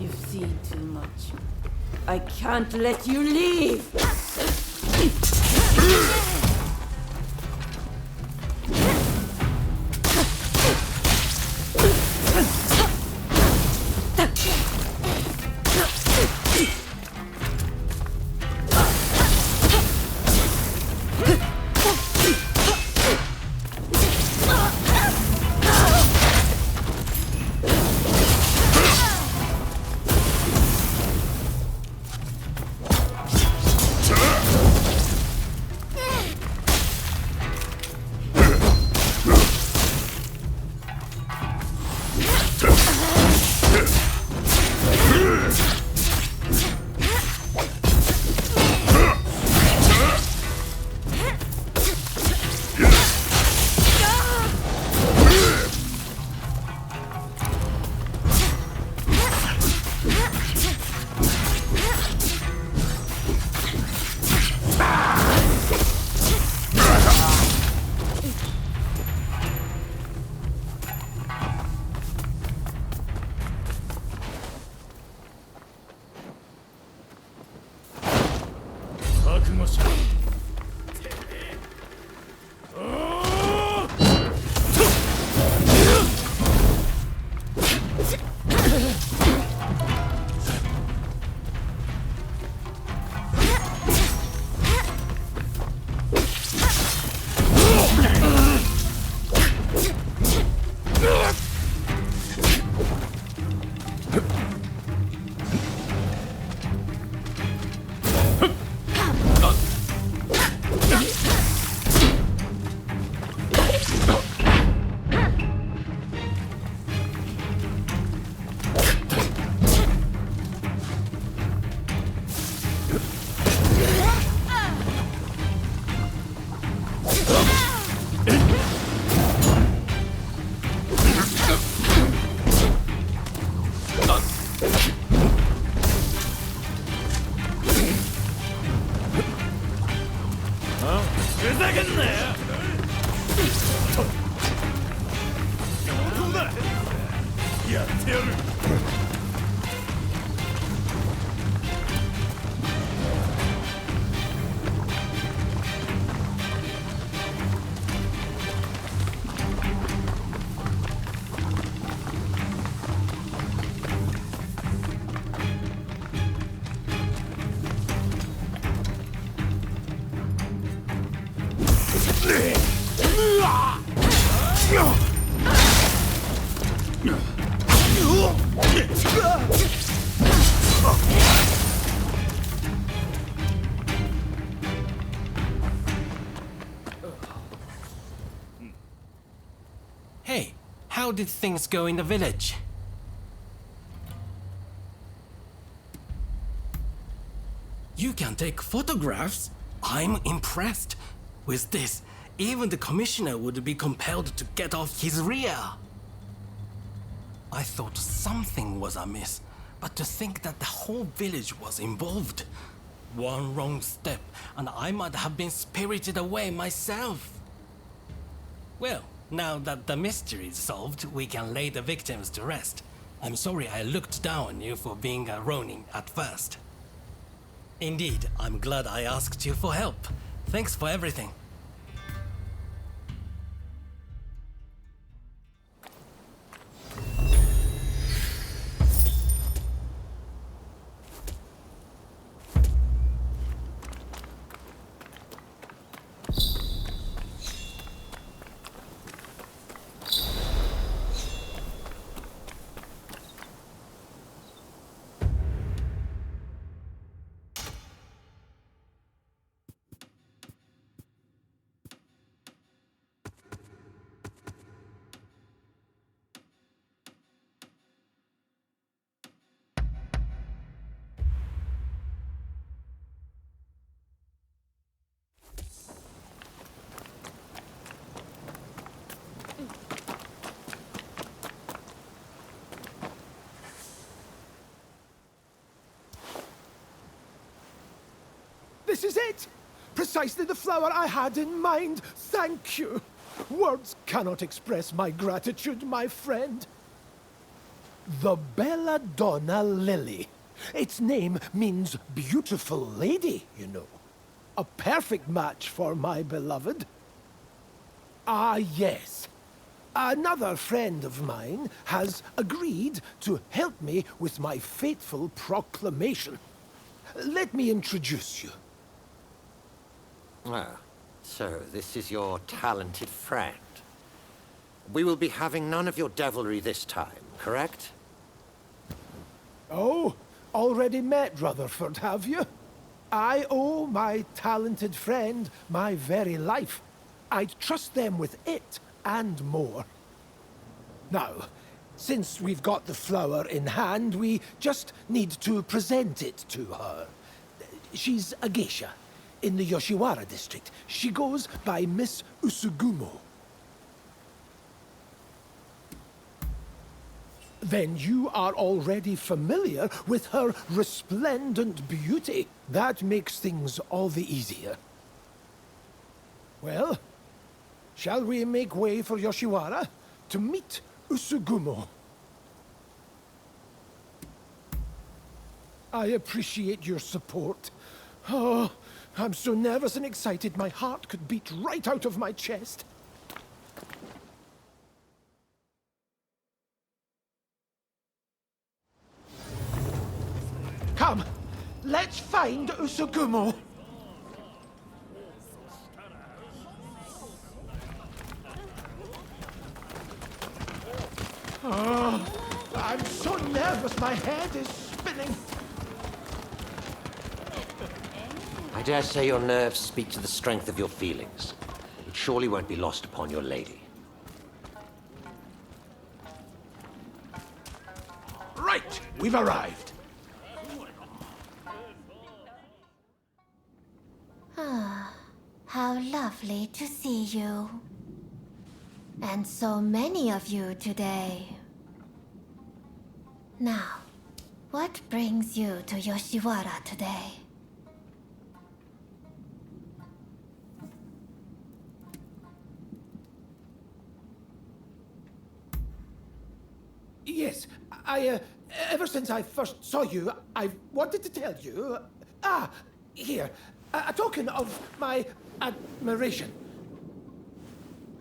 You've seen too much. I can't let you leave! Hey, how did things go in the village? You can take photographs? I'm impressed. With this, even the commissioner would be compelled to get off his rear. I thought something was amiss, but to think that the whole village was involved. One wrong step, and I might have been spirited away myself. Well, now that the mystery is solved, we can lay the victims to rest. I'm sorry I looked down on you for being a Ronin at first. Indeed, I'm glad I asked you for help. Thanks for everything. This is it! Precisely the flower I had in mind. Thank you. Words cannot express my gratitude, my friend. The Belladonna Lily. Its name means beautiful lady, you know. A perfect match for my beloved. Ah, yes. Another friend of mine has agreed to help me with my fateful proclamation. Let me introduce you. Ah, so this is your talented friend. We will be having none of your devilry this time, correct? Oh, already met Rutherford, have you? I owe my talented friend my very life. I'd trust them with it and more. Now, since we've got the flower in hand, we just need to present it to her. She's a geisha in the Yoshiwara district. She goes by Miss Usugumo. Then you are already familiar with her resplendent beauty. That makes things all the easier. Well, shall we make way for Yoshiwara to meet Usugumo? I appreciate your support. Oh, I'm so nervous and excited my heart could beat right out of my chest. Come, let's find Usugumo. Oh, I'm so nervous my head is spinning. I dare say your nerves speak to the strength of your feelings. It surely won't be lost upon your lady. Right, we've arrived. How lovely to see you. And so many of you today. Now, what brings you to Yoshiwara today? Yes, ever since I first saw you, I've wanted to tell you. Here, a token of my admiration.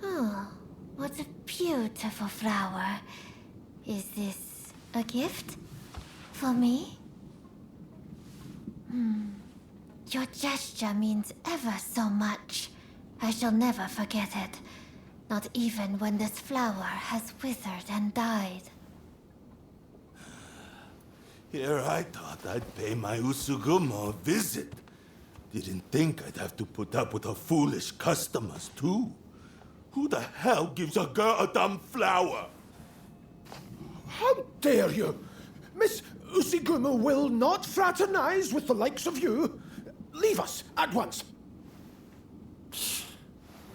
Oh, what a beautiful flower. Is this a gift? For me? Your gesture means ever so much. I shall never forget it. Not even when this flower has withered and died. Here I thought I'd pay my Usugumo a visit. Didn't think I'd have to put up with her foolish customers, too. Who the hell gives a girl a dumb flower? How dare you! Miss Usigumo will not fraternize with the likes of you. Leave us at once.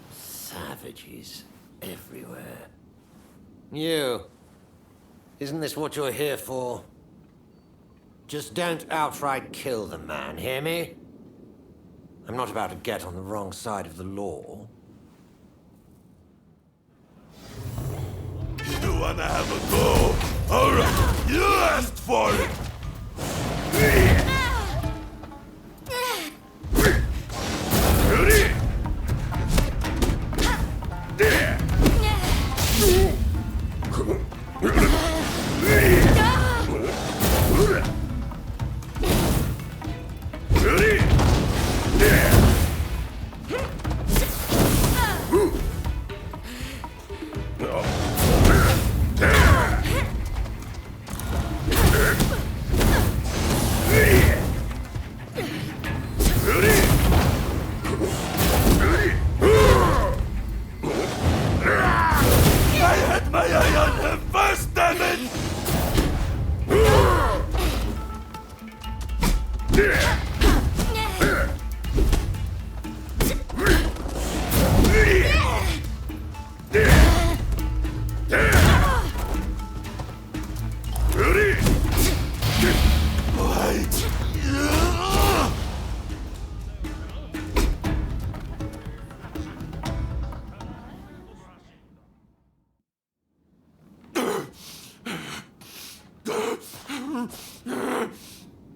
Savages everywhere. You. Isn't this what you're here for? Just don't outright kill the man, hear me? I'm not about to get on the wrong side of the law. You wanna have a go? Alright, you asked for it!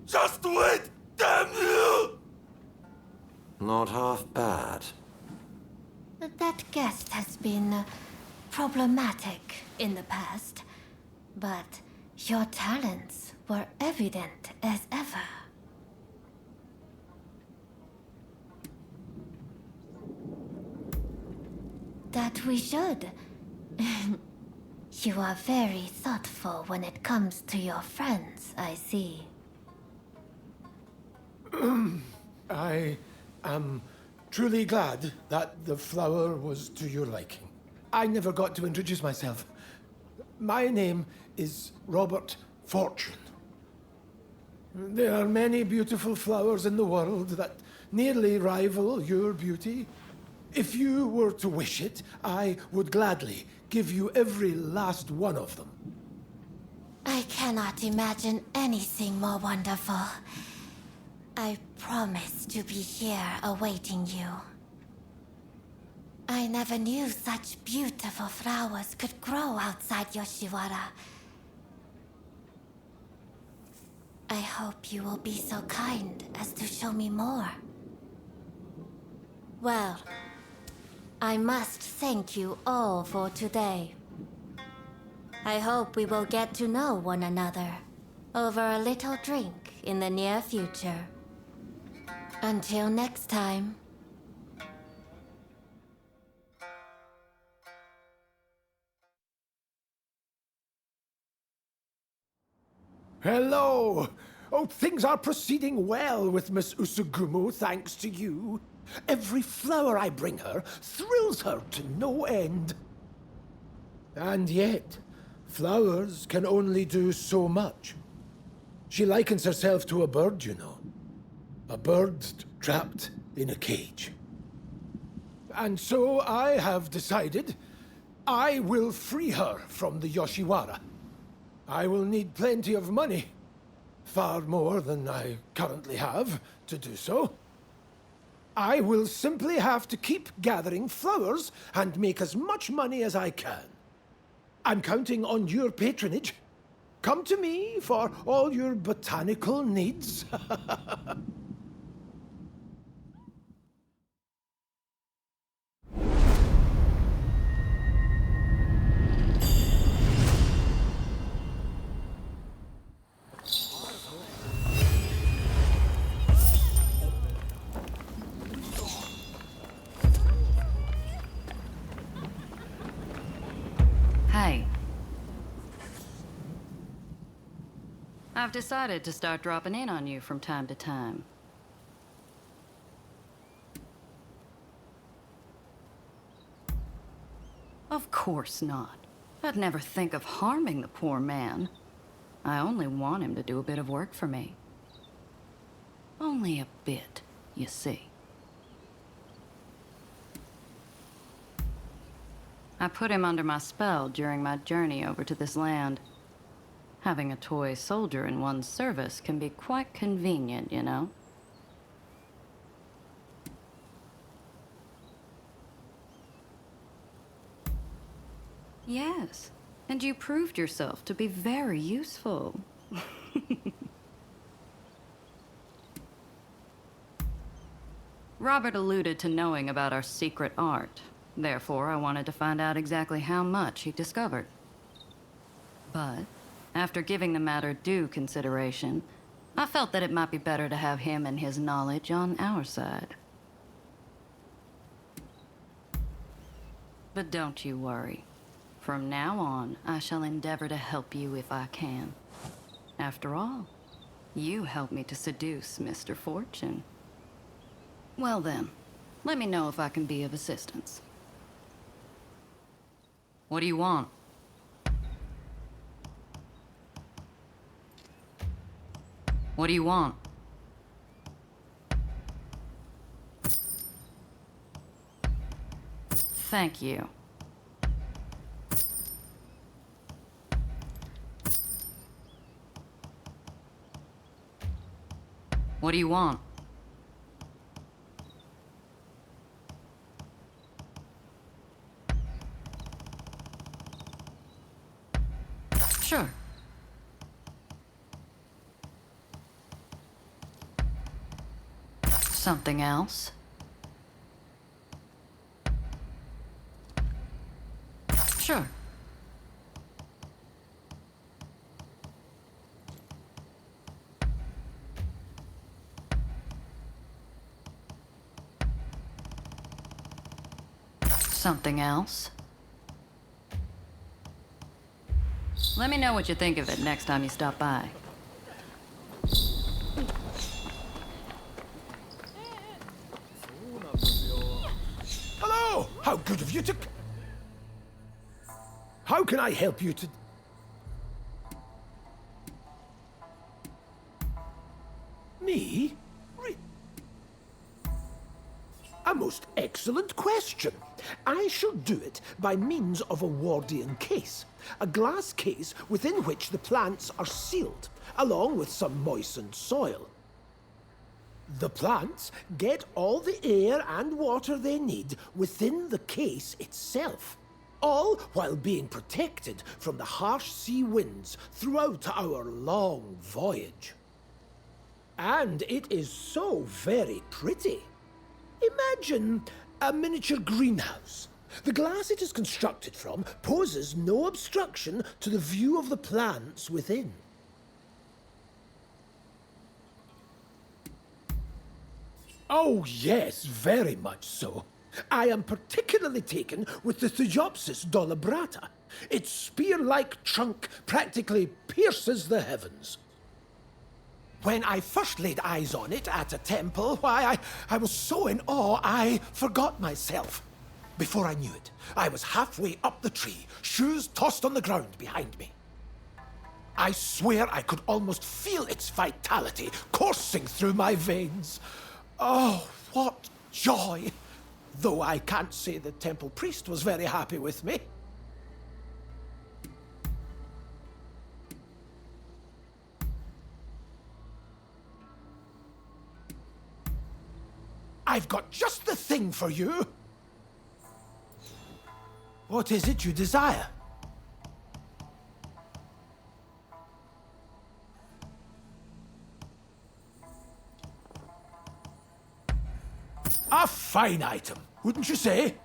Just wait, damn you! Not half bad. That guest has been problematic in the past, but your talents were evident as ever. That we should. You are very thoughtful when it comes to your friends, I see. I am truly glad that the flower was to your liking. I never got to introduce myself. My name is Robert Fortune. There are many beautiful flowers in the world that nearly rival your beauty. If you were to wish it, I would gladly give you every last one of them. I cannot imagine anything more wonderful. I promise to be here awaiting you. I never knew such beautiful flowers could grow outside Yoshiwara. I hope you will be so kind as to show me more. Well, I must thank you all for today. I hope we will get to know one another over a little drink in the near future. Until next time. Hello! Oh, things are proceeding well with Miss Usugumo, thanks to you. Every flower I bring her thrills her to no end. And yet, flowers can only do so much. She likens herself to a bird, you know. A bird trapped in a cage. And so I have decided I will free her from the Yoshiwara. I will need plenty of money, far more than I currently have to do so. I will simply have to keep gathering flowers and make as much money as I can. I'm counting on your patronage. Come to me for all your botanical needs. Hey. I've decided to start dropping in on you from time to time. Of course not. I'd never think of harming the poor man. I only want him to do a bit of work for me. Only a bit, you see. I put him under my spell during my journey over to this land. Having a toy soldier in one's service can be quite convenient, you know? Yes, and you proved yourself to be very useful. Robert alluded to knowing about our secret art. Therefore, I wanted to find out exactly how much he discovered. But, after giving the matter due consideration, I felt that it might be better to have him and his knowledge on our side. But don't you worry. From now on, I shall endeavor to help you if I can. After all, you helped me to seduce Mr. Fortune. Well then, let me know if I can be of assistance. What do you want? What do you want? Thank you. What do you want? Sure. Something else? Sure. Something else? Let me know what you think of it next time you stop by. Hello! How good of you to... How can I help you to... Me? A most excellent question. I shall do it by means of a Wardian case, a glass case within which the plants are sealed, along with some moistened soil. The plants get all the air and water they need within the case itself, all while being protected from the harsh sea winds throughout our long voyage. And it is so very pretty. Imagine a miniature greenhouse. The glass it is constructed from poses no obstruction to the view of the plants within. Oh yes, very much so. I am particularly taken with the Thyopsis dolabrata. Its spear-like trunk practically pierces the heavens. When I first laid eyes on it at a temple, why, I was so in awe I forgot myself. Before I knew it, I was halfway up the tree, shoes tossed on the ground behind me. I swear I could almost feel its vitality coursing through my veins. Oh, what joy! Though I can't say the temple priest was very happy with me. I've got just the thing for you. What is it you desire? A fine item, wouldn't you say?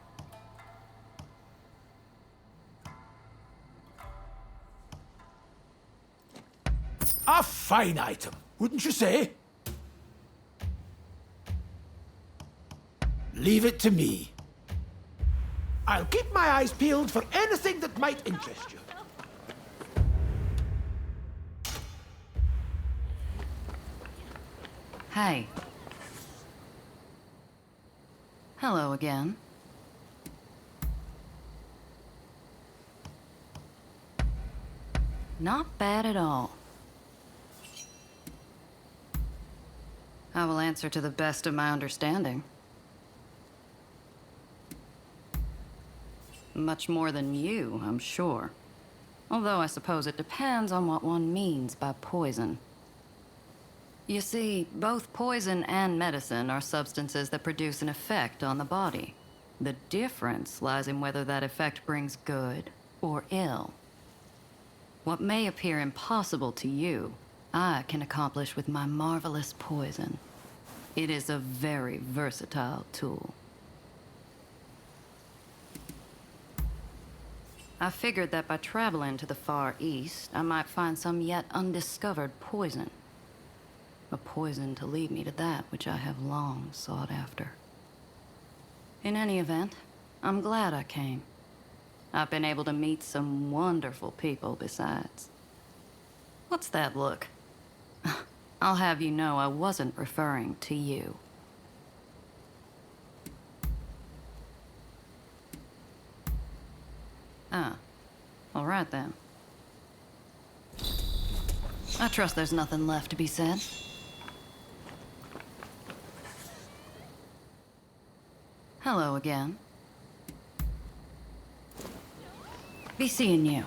A fine item, wouldn't you say? Leave it to me. I'll keep my eyes peeled for anything that might interest you. Hey. Hello again. Not bad at all. I will answer to the best of my understanding. Much more than you, I'm sure. Although I suppose it depends on what one means by poison. You see, both poison and medicine are substances that produce an effect on the body. The difference lies in whether that effect brings good or ill. What may appear impossible to you, I can accomplish with my marvelous poison. It is a very versatile tool. I figured that by traveling to the Far East, I might find some yet undiscovered poison. A poison to lead me to that which I have long sought after. In any event, I'm glad I came. I've been able to meet some wonderful people besides. What's that look? I'll have you know I wasn't referring to you. Ah, all right then. I trust there's nothing left to be said. Hello again. Be seeing you.